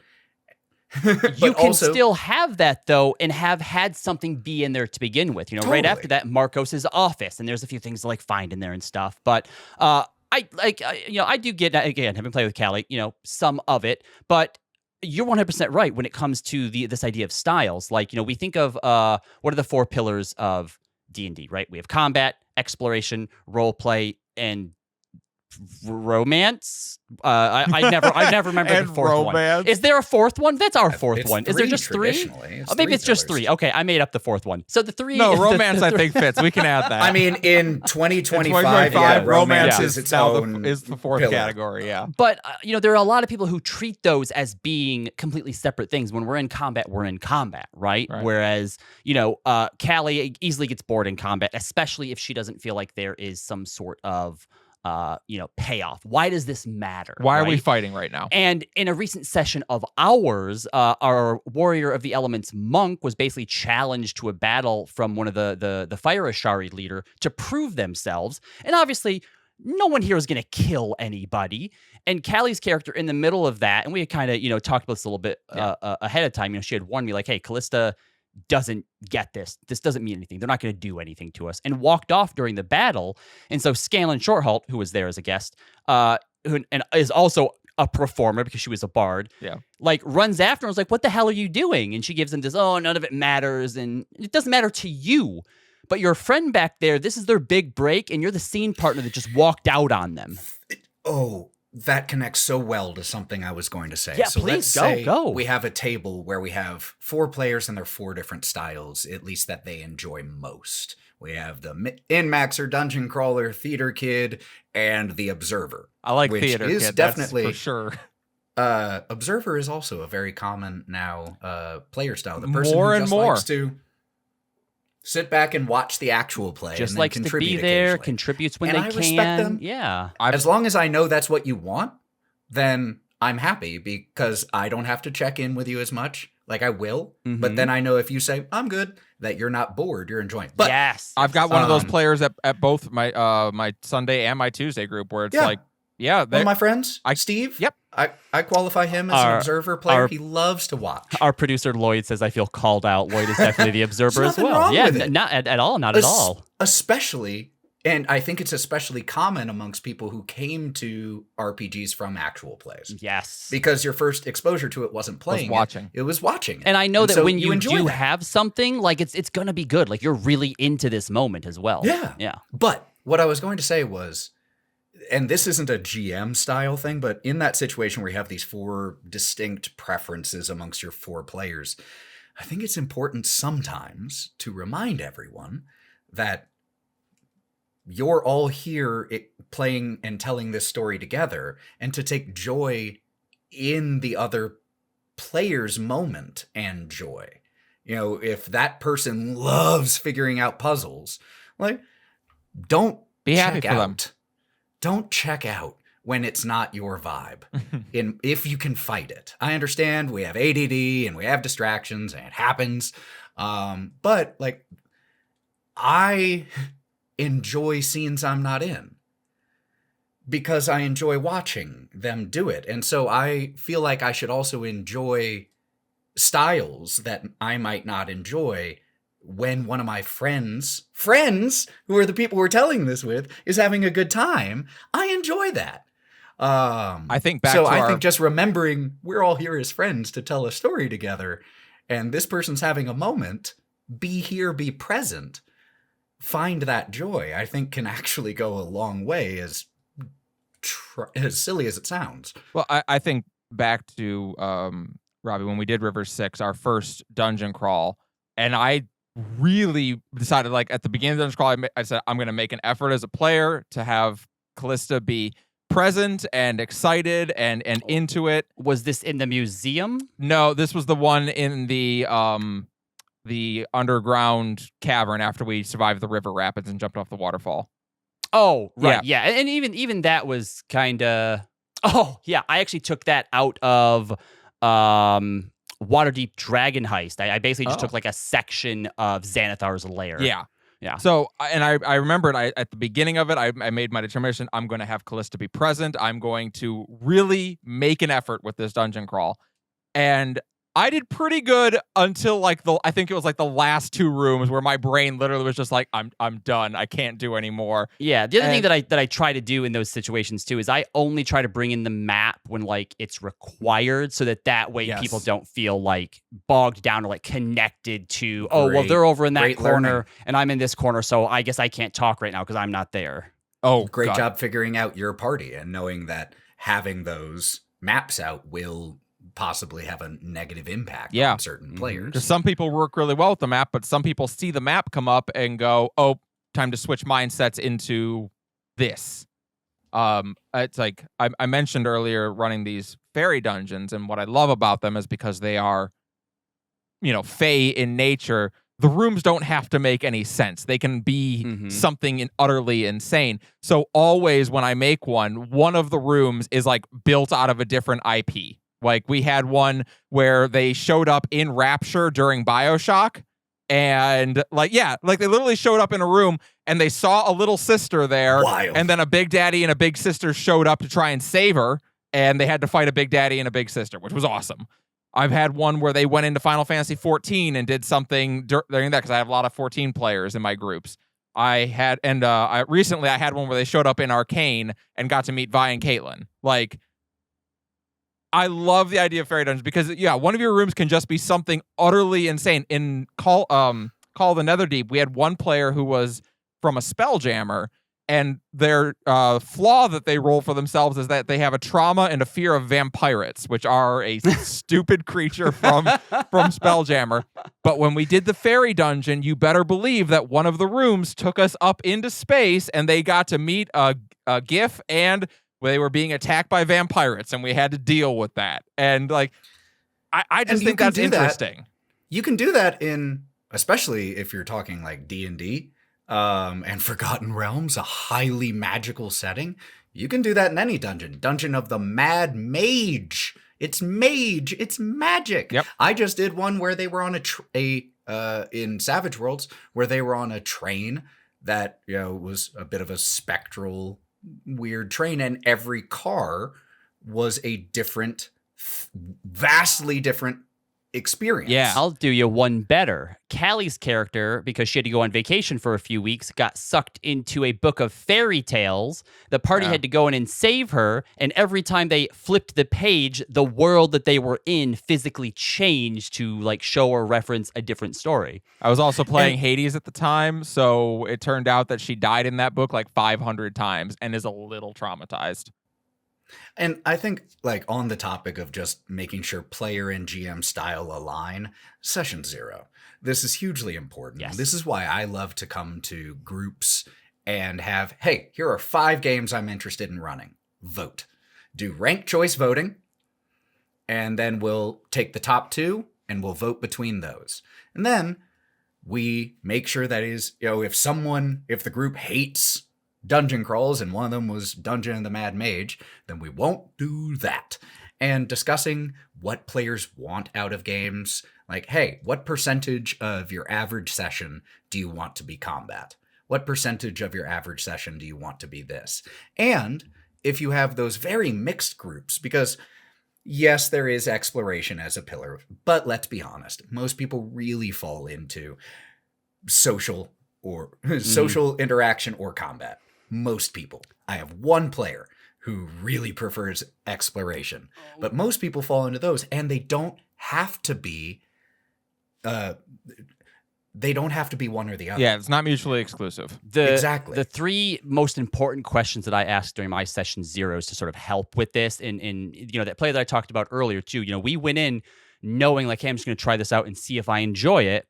You can still have that, though, and have had something be in there to begin with. Totally. Right after that, Marcos's office, and there's a few things to like find in there and stuff. But I do get, again, having played with Kali, some of it, but you're 100% right when it comes to this idea of styles. Like, we think of what are the 4 pillars of D&D, right? We have combat, exploration, role play, and romance. I never remember the fourth one. Is there a fourth one? That's our fourth one. Is there just 3? Maybe it's just 3. Okay, I made up the fourth one. So the 3. No, romance I think fits. We can add that. I mean, in 2025, romance is its own is the 4th pillar. category. Yeah, but there are a lot of people who treat those as being completely separate things. When we're in combat, right? Whereas Kali easily gets bored in combat, especially if she doesn't feel like there is some sort of payoff. Why does this matter? Why are we fighting right now? And in a recent session of ours, our Warrior of the Elements monk was basically challenged to a battle from one of the Fire Ashari leader to prove themselves. And obviously, no one here is going to kill anybody. And Kali's character in the middle of that, and we had kind of, talked about this a little bit ahead of time. She had warned me like, hey, Callista doesn't get this. This doesn't mean anything. They're not going to do anything to us, and walked off during the battle. And so Scanlan Shorthalt, who was there as a guest, who is also a performer because she was a bard, runs after and was like, what the hell are you doing? And she gives him this, none of it matters. And it doesn't matter to you, but your friend back there, this is their big break. And you're the scene partner that just walked out on them. That connects so well to something I was going to say. Yeah, so please, let's say go. We have a table where we have 4 players and their 4 different styles, at least that they enjoy most. We have the in-maxer, dungeon crawler, theater kid, and the observer. I like which theater is kid, definitely that's for sure. Observer is also a very common now player style. The person more who and just more. likes to sit back and watch the actual play, Just and likes then to be there, contributes when and they I can. respect them. Yeah. As long as I know that's what you want, then I'm happy because I don't have to check in with you as much. Like I will, but then I know if you say I'm good, that you're not bored, you're enjoying. But yes, I've got one of those players at both my my Sunday and my Tuesday group where it's like, one of my friends, Steve. Yep. I qualify him as an observer player. He loves to watch. Our producer Lloyd says I feel called out. Lloyd is definitely the observer as well. Yeah, not at all. Not at all. Especially, and I think it's especially common amongst people who came to RPGs from actual plays. Yes. Because your first exposure to it wasn't playing. It was watching. And I know that so when you do have something, like it's going to be good. Like you're really into this moment as well. Yeah. Yeah. But what I was going to say was, and this isn't a GM style thing, but in that situation where you have these 4 distinct preferences amongst your 4 players, I think it's important sometimes to remind everyone that you're all here playing and telling this story together, and to take joy in the other player's moment and joy. If that person loves figuring out puzzles, like, don't Be happy check for out. them. Don't check out when it's not your vibe. If you can fight it. I understand we have ADD and we have distractions and it happens. But like, I enjoy scenes I'm not in because I enjoy watching them do it. And so I feel like I should also enjoy styles that I might not enjoy when one of my friends, who are the people we're telling this with, is having a good time. I enjoy that. I think back so to I our- think just remembering we're all here as friends to tell a story together, and this person's having a moment, be here, be present, find that joy, I think can actually go a long way, as silly as it sounds. Well, I think back to Robbie, when we did River 6, our first dungeon crawl, and I really decided, like, at the beginning of the dungeon crawl, I said, I'm going to make an effort as a player to have Callista be present and excited and into it. Was this in the museum? No, this was the one in the underground cavern after we survived the river rapids and jumped off the waterfall. Oh, right. Yeah. And even that was kind of, oh, yeah. I actually took that out of Waterdeep Dragon Heist. I basically just took like a section of Xanathar's lair. Yeah. Yeah. So, and I remembered at the beginning of it, I made my determination, I'm going to have Callista be present. I'm going to really make an effort with this dungeon crawl. And I did pretty good until like I think it was like the last two rooms where my brain literally was just like, I'm done. I can't do anymore. Yeah. The other thing that I try to do in those situations too is I only try to bring in the map when like it's required, so that way people don't feel like bogged down or like connected to, they're over in that corner and I'm in this corner, so I guess I can't talk right now because I'm not there. Oh, great job figuring out your party and knowing that having those maps out will possibly have a negative impact on certain players. Because some people work really well with the map, but some people see the map come up and go, oh, time to switch mindsets into this. It's like I mentioned earlier, running these fairy dungeons, and what I love about them is because they are, fey in nature. The rooms don't have to make any sense. They can be something utterly insane. So always when I make one of the rooms is like built out of a different IP. Like we had one where they showed up in Rapture during BioShock, and they literally showed up in a room and they saw a little sister there. Wild. And then a big daddy and a big sister showed up to try and save her, and they had to fight a big daddy and a big sister, which was awesome. I've had one where they went into Final Fantasy 14 and did something during that, because I have a lot of 14 players in my groups. Recently I had one where they showed up in Arcane and got to meet Vi and Caitlin. Like, I love the idea of fairy dungeons because, one of your rooms can just be something utterly insane. In Call the Netherdeep, we had one player who was from a Spelljammer, and their flaw that they roll for themselves is that they have a trauma and a fear of vampirates, which are a stupid creature from Spelljammer. But when we did the fairy dungeon, you better believe that one of the rooms took us up into space, and they got to meet a GIF, and they were being attacked by vampirates, and we had to deal with that. And like, I just think that's interesting. You can do that especially if you're talking like D&D and Forgotten Realms, a highly magical setting. You can do that in any dungeon. Dungeon of the Mad Mage. It's mage. It's magic. Yep. I just did one where they were on in Savage Worlds, where they were on a train that was a bit of a spectral, weird train, and every car was a different, vastly different experience. Yeah, I'll do you one better. Kali's character, because she had to go on vacation for a few weeks, got sucked into a book of fairy tales. The party had to go in and save her, and every time they flipped the page, the world that they were in physically changed to like show or reference a different story. I was also playing Hades at the time, so it turned out that she died in that book like 500 times and is a little traumatized. And I think, like, on the topic of just making sure player and GM style align, session 0. This is hugely important. Yes. This is why I love to come to groups and have, hey, here are 5 games I'm interested in running. Vote. Do ranked choice voting, and then we'll take the top 2 and we'll vote between those. And then we make sure that is, if the group hates dungeon crawls and one of them was Dungeon of the Mad Mage, then we won't do that. And discussing what players want out of games, like, hey, what percentage of your average session do you want to be combat? What percentage of your average session do you want to be this? And if you have those very mixed groups, because yes, there is exploration as a pillar, but let's be honest, most people really fall into social interaction or combat. Most people. I have one player who really prefers exploration, but most people fall into those, and they don't have to be one or the other. Yeah, it's not mutually exclusive. Exactly. The three most important questions that I asked during my session zeros to sort of help with this, and that play that I talked about earlier too, we went in knowing like, hey, I'm just going to try this out and see if I enjoy it.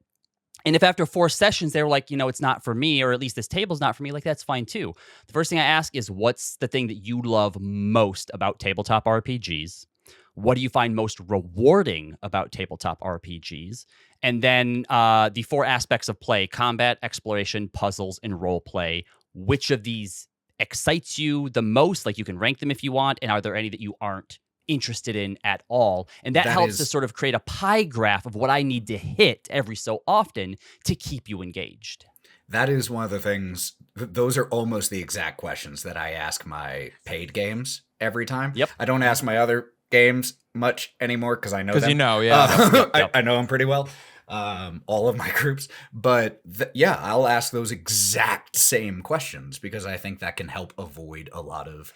And if after 4 sessions they were like, it's not for me, or at least this table's not for me, like that's fine too. The first thing I ask is, what's the thing that you love most about tabletop RPGs? What do you find most rewarding about tabletop RPGs? And then the 4 aspects of play: combat, exploration, puzzles, and role play. Which of these excites you the most? Like, you can rank them if you want. And are there any that you aren't interested in at all? And that helps to sort of create a pie graph of what I need to hit every so often to keep you engaged. That is one of the things. Those are almost the exact questions that I ask my paid games every time. Yep. I don't ask my other games much anymore because I know them. Yep. I know them pretty well. All of my groups, but I'll ask those exact same questions because I think that can help avoid a lot of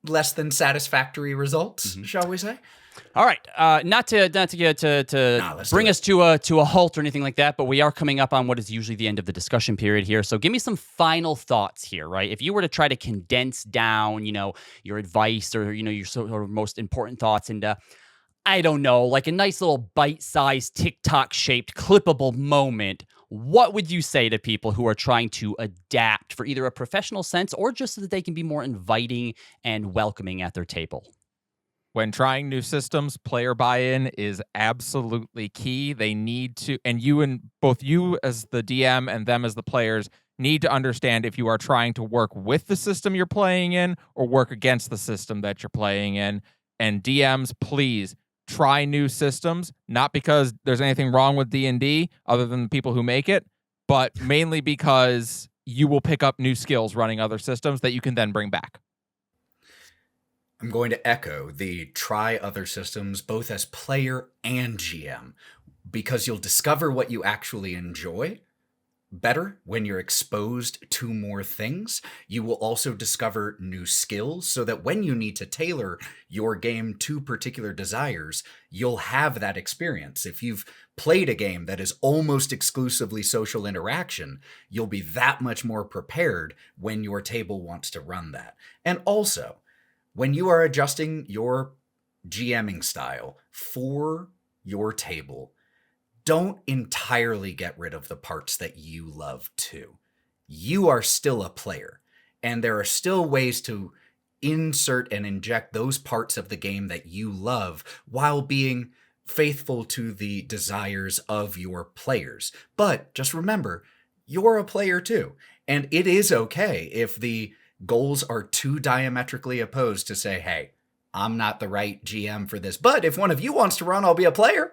less than satisfactory results, shall we say? All right, not to bring us to a halt or anything like that, but we are coming up on what is usually the end of the discussion period here. So give me some final thoughts here, right? If you were to try to condense down, your advice or your sort of most important thoughts into, I don't know, like a nice little bite-sized TikTok-shaped clippable moment, what would you say to people who are trying to adapt for either a professional sense or just so that they can be more inviting and welcoming at their table? When trying new systems, player buy-in is absolutely key. They need to, and both you as the DM and them as the players need to understand if you are trying to work with the system you're playing in or work against the system that you're playing in. And DMs, please try new systems, not because there's anything wrong with D&D other than the people who make it, but mainly because you will pick up new skills running other systems that you can then bring back. I'm going to echo the try other systems both as player and GM, because you'll discover what you actually enjoy better when you're exposed to more things. You will also discover new skills so that when you need to tailor your game to particular desires, you'll have that experience. If you've played a game that is almost exclusively social interaction, you'll be that much more prepared when your table wants to run that. And also, when you are adjusting your GMing style for your table, don't entirely get rid of the parts that you love too. You are still a player, and there are still ways to insert and inject those parts of the game that you love while being faithful to the desires of your players. But just remember, you're a player too, and it is okay if the goals are too diametrically opposed to say, hey, I'm not the right GM for this, but if one of you wants to run, I'll be a player.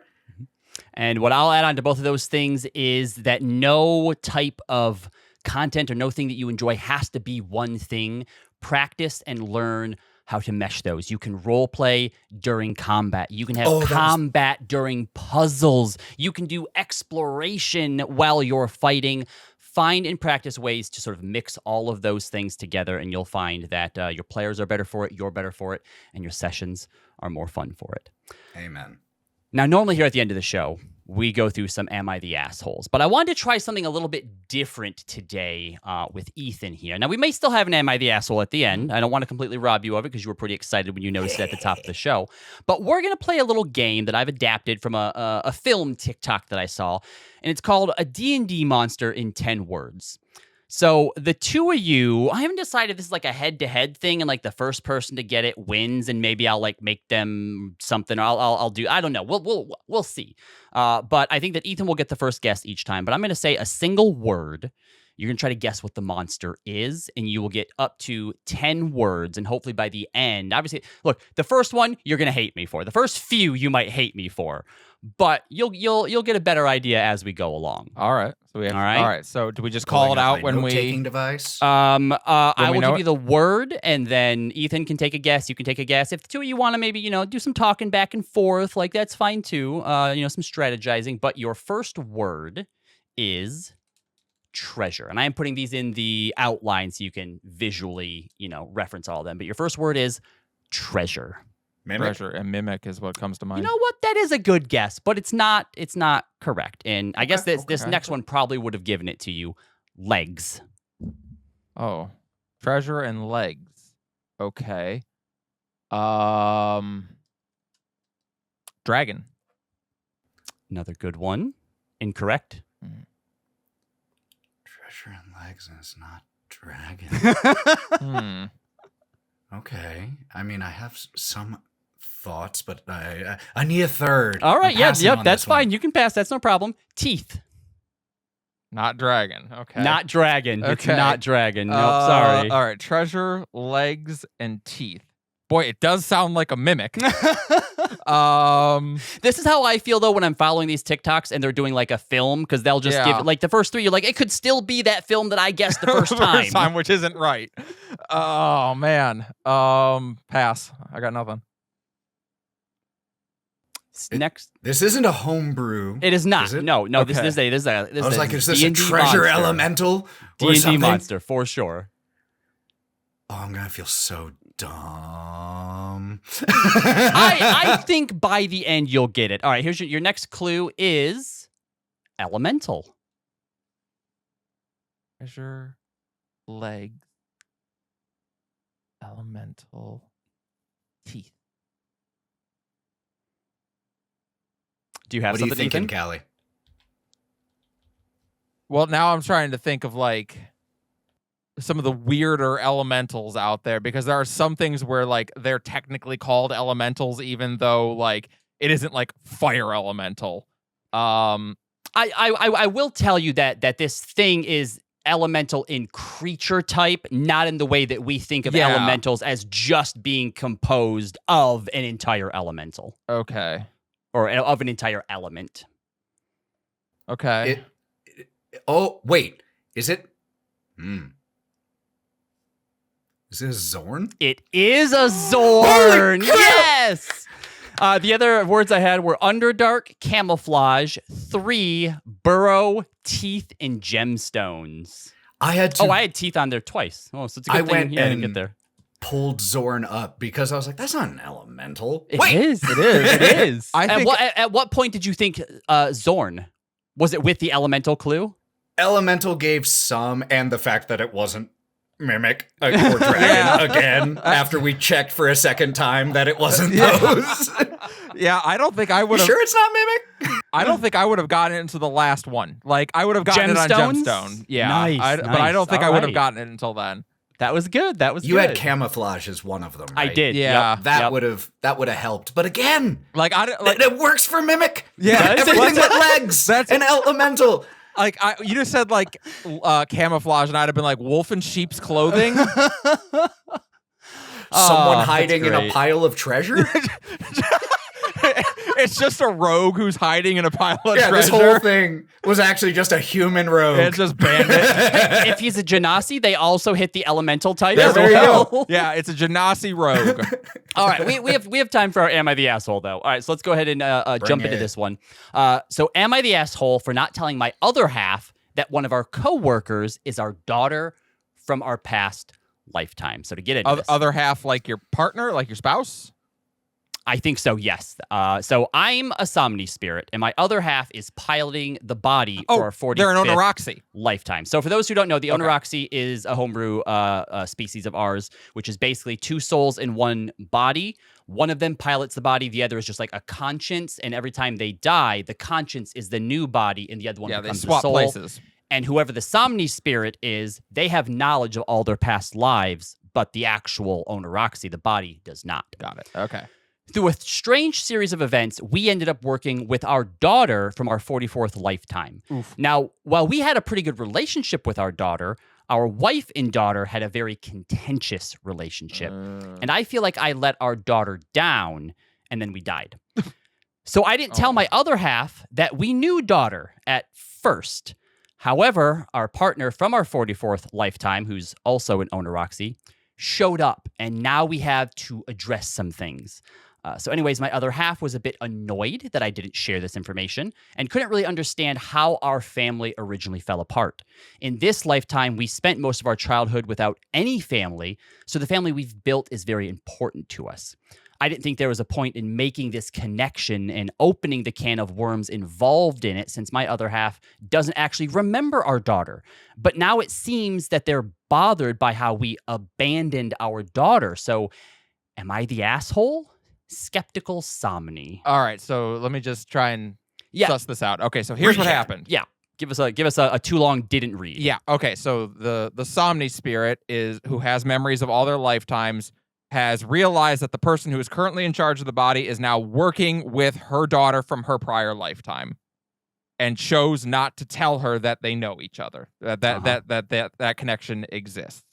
And what I'll add on to both of those things is that no type of content or no thing that you enjoy has to be one thing. Practice and learn how to mesh those. You can role play during combat. You can have combat during puzzles. You can do exploration while you're fighting. Find and practice ways to sort of mix all of those things together, and you'll find that your players are better for it, you're better for it, and your sessions are more fun for it. Amen. Now, normally here at the end of the show, we go through some Am I the Assholes? But I wanted to try something a little bit different today with Ethan here. Now, we may still have an Am I the Asshole at the end. I don't want to completely rob you of it because you were pretty excited when you noticed it at the top of the show. But we're going to play a little game that I've adapted from a film TikTok that I saw, and it's called A D&D Monster in 10 Words. So the two of you, I haven't decided if this is like a head-to-head thing, and like the first person to get it wins, and maybe I'll like make them something. I'll do. I don't know. We'll see. But I think that Ethan will get the first guess each time. But I'm going to say a single word. You're going to try to guess what the monster is, and you will get up to 10 words. And hopefully by the end, obviously, look, the first one you're going to hate me for. The first few you might hate me for, but you'll get a better idea as we go along. All right. So we have, All right. All right. So do we just call it out when we taking device? I will know give you the word, and then Ethan can take a guess. You can take a guess. If the two of you want to maybe, do some talking back and forth, like that's fine too. Some strategizing. But your first word is treasure. And I am putting these in the outline so you can visually, reference all of them. But your first word is treasure. Mimic? treasure and mimic is what comes to mind. You know what? That is a good guess, but it's not correct. And I guess this okay. next one probably would have given it to you. Legs. Oh, treasure and legs. Okay. Dragon. Another good one. Incorrect. Treasure and legs, and it's not dragon. Hmm. Okay. I mean, I have some thoughts, but I need a third. All right. I'm Yeah. passing Yep. on That's this one. fine. You can pass. That's no problem. Teeth. Not dragon. Okay. Not dragon. It's Okay. not dragon. Nope. Sorry. All right. Treasure, legs, and teeth. Boy, it does sound like a mimic. This is how I feel though when I'm following these TikToks and they're doing like a film, because they'll just give it like the first three. You're like, it could still be that film that I guessed the first time. Which isn't right. Oh man. Pass. I got nothing. Next, This isn't a homebrew. it is not. Is it? No. This Okay. is a. I was like, is this a D&D treasure monster. elemental or D&D something? monster for sure. Oh, I'm gonna feel so dumb. I think by the end you'll get it. All right, here's your next clue is elemental. Treasure, legs, elemental, teeth. Do you have What are you something, thinking, Ethan? Kali? Well, now I'm trying to think of like some of the weirder elementals out there, because there are some things where like they're technically called elementals, even though like it isn't like fire elemental. I will tell you that this thing is elemental in creature type, not in the way that we think of Yeah. elementals as just being composed of an entire elemental Okay. or of an entire element. Okay. Oh, wait. Is it? Is it a Zorn? It is a Zorn. Yes. The other words I had were Underdark, Camouflage, 3, Burrow, Teeth, and Gemstones. I had to. Oh, I had Teeth on there twice. Oh, so it's a good I thing went I didn't and get there. pulled Zorn up because I was like, that's not an elemental. It Wait, is. It is. It is. I think- At what point did you think Zorn? Was it with the elemental clue? elemental gave some, and the fact that it wasn't mimic or dragon again after we checked for a second time that it wasn't those. Yeah, I don't think I would You have. sure it's not mimic? I don't think I would have gotten into the last one. Like I would have gotten it on Gemstones? Gemstone. Yeah, Nice, but I don't nice. think I All would have right. gotten it until then. That was good. That was You good. had camouflage as one of them, I right? did. Yeah. Yep. That Yep. would have helped. But again, Like I like it works for mimic. Yeah, Everything that's- but legs. that's- an elemental. like you just said like camouflage, and I'd have been like wolf in sheep's clothing. Someone that's hiding in a great. pile of treasure. It's just a rogue who's hiding in a pile of Yeah, this treasure. whole thing was actually just a human rogue. It's just bandit. If he's a Genasi, they also hit the elemental type. Yeah, as there you well. go. Yeah, it's a Genasi rogue. All right, we have time for our Am I the Asshole, though. All right, so let's go ahead and jump into it. this one. So am I the asshole for not telling my other half that one of our coworkers is our daughter from our past lifetime? So to get into this, Other half, like your partner, like your spouse. I think so, yes. So I'm a Somni spirit, and my other half is piloting the body for our 45th they're an Onaroxy. lifetime. So for those who don't know, the Onaroxy is a homebrew species of ours, which is basically two souls in one body. One of them pilots the body, the other is just like a conscience, and every time they die, the conscience is the new body, and the other one Yeah, they becomes swap the soul. places. And whoever the Somni spirit is, they have knowledge of all their past lives, but the actual Onaroxi, the body, does not. Got it. Okay. Through a strange series of events, we ended up working with our daughter from our 44th lifetime. Oof. Now, while we had a pretty good relationship with our daughter, our wife and daughter had a very contentious relationship. And I feel like I let our daughter down, and then we died. So I didn't tell my other half that we knew daughter at first. However, our partner from our 44th lifetime, who's also an Onaroxi, showed up, and now we have to address some things. So anyways, my other half was a bit annoyed that I didn't share this information and couldn't really understand how our family originally fell apart. In this lifetime, we spent most of our childhood without any family, so the family we've built is very important to us. I didn't think there was a point in making this connection and opening the can of worms involved in it, since my other half doesn't actually remember our daughter. But now it seems that they're bothered by how we abandoned our daughter. So am I the asshole? Skeptical Somni. All right, so let me just try and suss this out. Okay, so here's what happened. Yeah. Give us a too long didn't read. Yeah, okay, so the Somni spirit is who has memories of all their lifetimes, has realized that the person who is currently in charge of the body is now working with her daughter from her prior lifetime, and chose not to tell her that they know each other, that connection exists.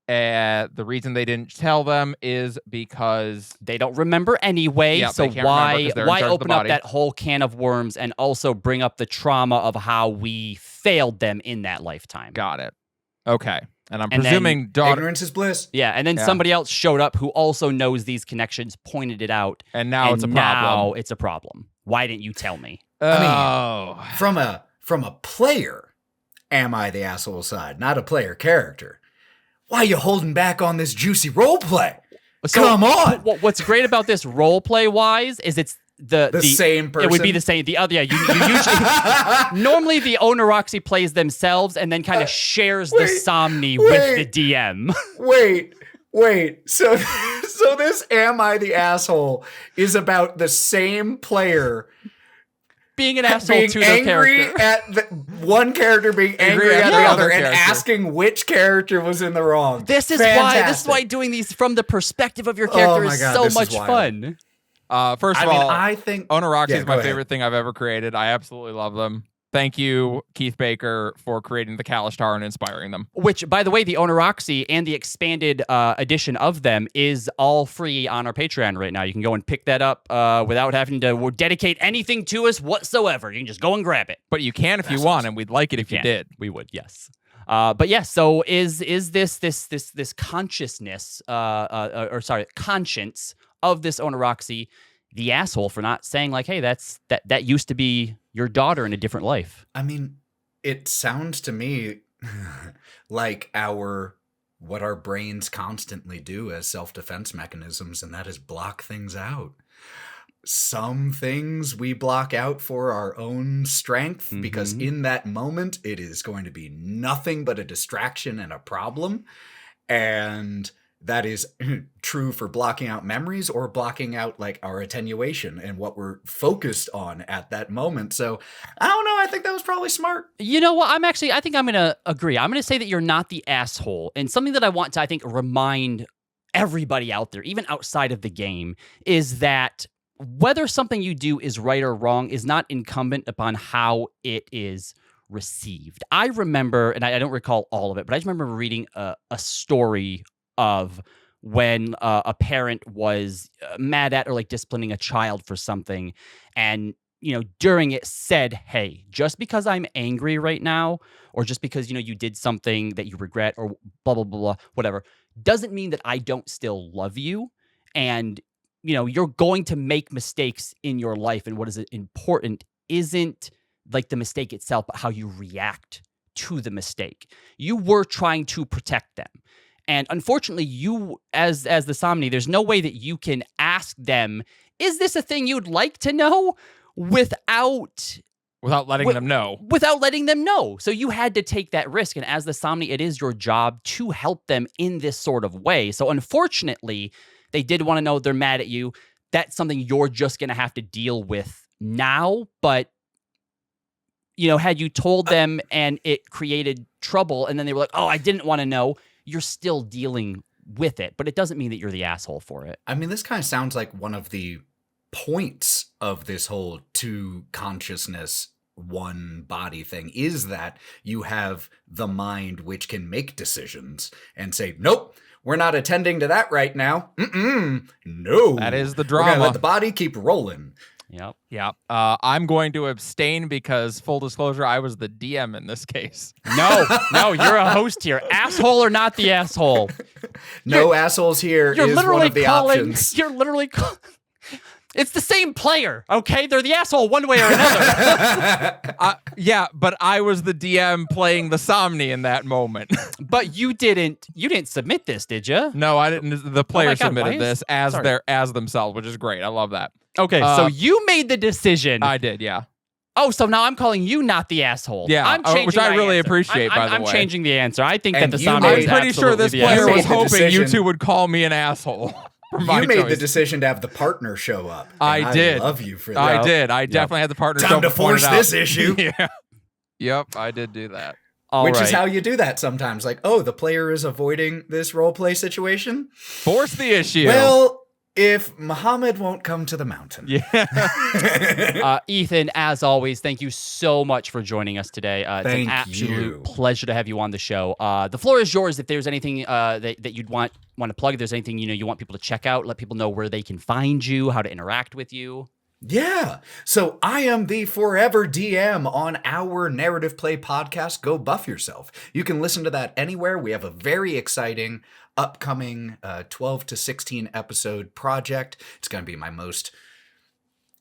The reason they didn't tell them is because they don't remember anyway. Yeah, so why open up that whole can of worms and also bring up the trauma of how we failed them in that lifetime? Got it. Okay. And I'm presuming ignorance is bliss. Yeah, and then somebody else showed up who also knows these connections, pointed it out, and now it's a problem. Now it's a problem. Why didn't you tell me? I mean, from a player, am I the asshole side, not a player character? Why are you holding back on this juicy role play? So, come on. What's great about this role play wise is it's the same person. It would be the same. The other, you usually normally the Onaroxi plays themselves and then kind of shares the Somni with the DM. Wait. So this Am I the Asshole is about the same player being an asshole to their character. At one character being angry at the other and asking which character was in the wrong. This is why doing these from the perspective of your character is so much fun. First of all, I think Onaroxi is my favorite thing I've ever created. I absolutely love them. Thank you, Keith Baker, for creating the Kalishtar and inspiring them. Which, by the way, the Onaroxi and the expanded edition of them is all free on our Patreon right now. You can go and pick that up without having to dedicate anything to us whatsoever. You can just go and grab it. But you can if you want, and we'd like it if you did. We would, yes. But yes, so is this consciousness, conscience of this Onaroxi the asshole for not saying like, hey, that used to be your daughter in a different life? I mean, it sounds to me like what our brains constantly do as self-defense mechanisms, and that is block things out. Some things we block out for our own strength because in that moment it is going to be nothing but a distraction and a problem. And that is true for blocking out memories or blocking out like our attenuation and what we're focused on at that moment. So I don't know. I think that was probably smart. You know what? I think I'm going to agree. I'm going to say that you're not the asshole. And something that I want to, I think, remind everybody out there, even outside of the game, is that whether something you do is right or wrong is not incumbent upon how it is received. I remember, and I don't recall all of it, but I just remember reading a story of when a parent was mad at or like disciplining a child for something, and during it said, hey, just because I'm angry right now, or just because you did something that you regret, or blah blah blah, whatever, doesn't mean that I don't still love you. And you're going to make mistakes in your life, and what is important isn't like the mistake itself, but how you react to the mistake. You were trying to protect them. And unfortunately, you, as the Somni, there's no way that you can ask them, is this a thing you'd like to know? Without letting them know. Without letting them know. So you had to take that risk. And as the Somni, it is your job to help them in this sort of way. So unfortunately, they did want to know they're mad at you. That's something you're just going to have to deal with now. But had you told them and it created trouble and then they were like, oh, I didn't want to know, you're still dealing with it. But it doesn't mean that you're the asshole for it. I mean, this kind of sounds like one of the points of this whole two consciousness, one body thing is that you have the mind which can make decisions and say, nope, we're not attending to that right now. No. That is the We're drama. gonna let the body keep rolling. Yep. Yeah. I'm going to abstain because, full disclosure, I was the DM in this case. No, you're a host here. Asshole or not the asshole. No assholes here You're is literally one of the calling. options. You're literally. It's the same player, okay? They're the asshole one way or another. Yeah, but I was the DM playing the Somni in that moment. But you didn't submit this, did you? No, I didn't. The player God, why submitted is- this as sorry. as themselves, which is great. I love that. Okay, so you made the decision. I did, yeah. Oh, so now I'm calling you not the asshole. Yeah, I'm changing which I my really answer. appreciate, by the I'm way. changing the answer. I think And that the you Somni made- is I'm pretty sure this absolutely the player asshole. was You made the hoping you decision. two would call me an asshole. for my You made the choice. decision to have the partner show up. I and did. I love you for that. I did. I definitely had the partner. Time to show point force it out. this issue. Yeah. Yep, I did do that. All Which right. is how you do that sometimes. Like, oh, the player is avoiding this roleplay situation. Force the issue. Well, if Muhammad won't come to the mountain. yeah. Ethan, as always, thank you so much for joining us today. It's Thank an absolute you. pleasure to have you on the show. The floor is yours. If there's anything that you'd want to plug, if there's anything you want people to check out, let people know where they can find you, how to interact with you. Yeah. So I am the forever DM on our Narrative Play podcast, Go Buff Yourself. You can listen to that anywhere. We have a very exciting upcoming 12 to 16 episode project. It's going to be my most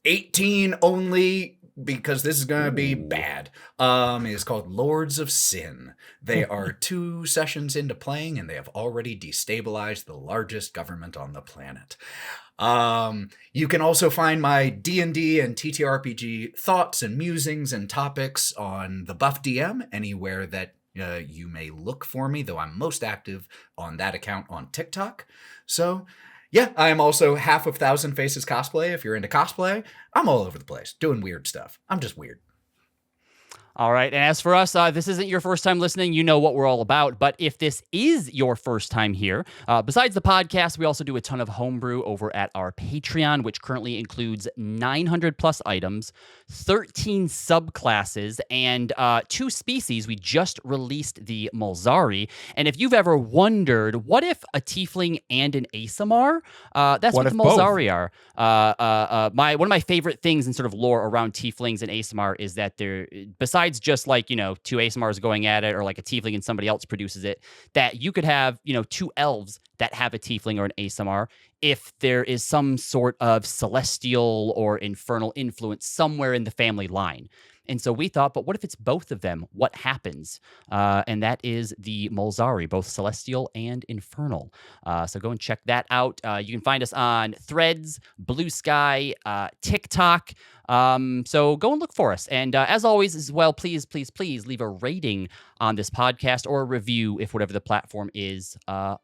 18 only, because this is going to be bad. It's called Lords of Sin. They are 2 sessions into playing, and they have already destabilized the largest government on the planet. You can also find my D&D and TTRPG thoughts and musings and topics on the Buff DM anywhere that you may look for me, though I'm most active on that account on TikTok. So yeah, I am also half of Thousand Faces cosplay. If you're into cosplay, I'm all over the place doing weird stuff. I'm just weird. All right. And as for us, this isn't your first time listening. You know what we're all about. But if this is your first time here, besides the podcast, we also do a ton of homebrew over at our Patreon, which currently includes 900 plus items, 13 subclasses, and 2 species. We just released the Mulzari. And if you've ever wondered, what if a tiefling and an Asimar? That's what the Mulzari are. One of my favorite things in sort of lore around tieflings and Asimar is that they're, besides just like, 2 Asimars going at it, or like a tiefling and somebody else produces it, that you could have, 2 elves that have a tiefling or an Asimar if there is some sort of celestial or infernal influence somewhere in the family line. And so we thought, but what if it's both of them? What happens? And that is the Mulzari, both celestial and infernal. So go and check that out. You can find us on Threads, Blue Sky, TikTok. So go and look for us. And as always, as well, please leave a rating on this podcast, or a review if whatever the platform is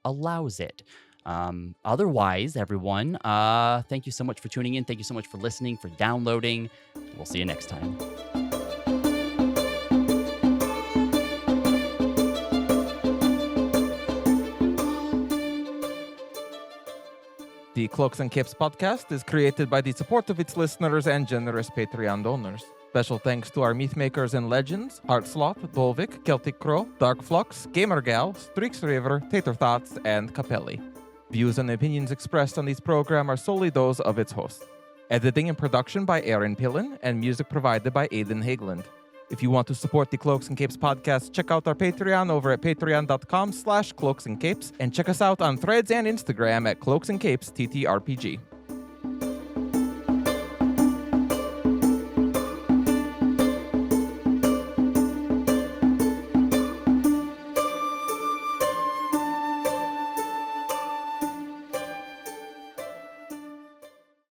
allows it. Otherwise, everyone, thank you so much for tuning in. Thank you so much for listening, for downloading. We'll see you next time. The Cloaks and Capes podcast is created by the support of its listeners and generous Patreon donors. Special thanks to our myth makers and legends, Heartsloth, Dolvik, Celtic Crow, Dark Flux, Gamergal, Strix River, Tater Thoughts, and Capelli. Views and opinions expressed on this program are solely those of its hosts. Editing and production by Aaron Pillen, and music provided by Aidan Hageland. If you want to support the Cloaks and Capes podcast, check out our Patreon over at patreon.com/cloaksandcapes, and check us out on Threads and Instagram at Cloaks and Capes TTRPG.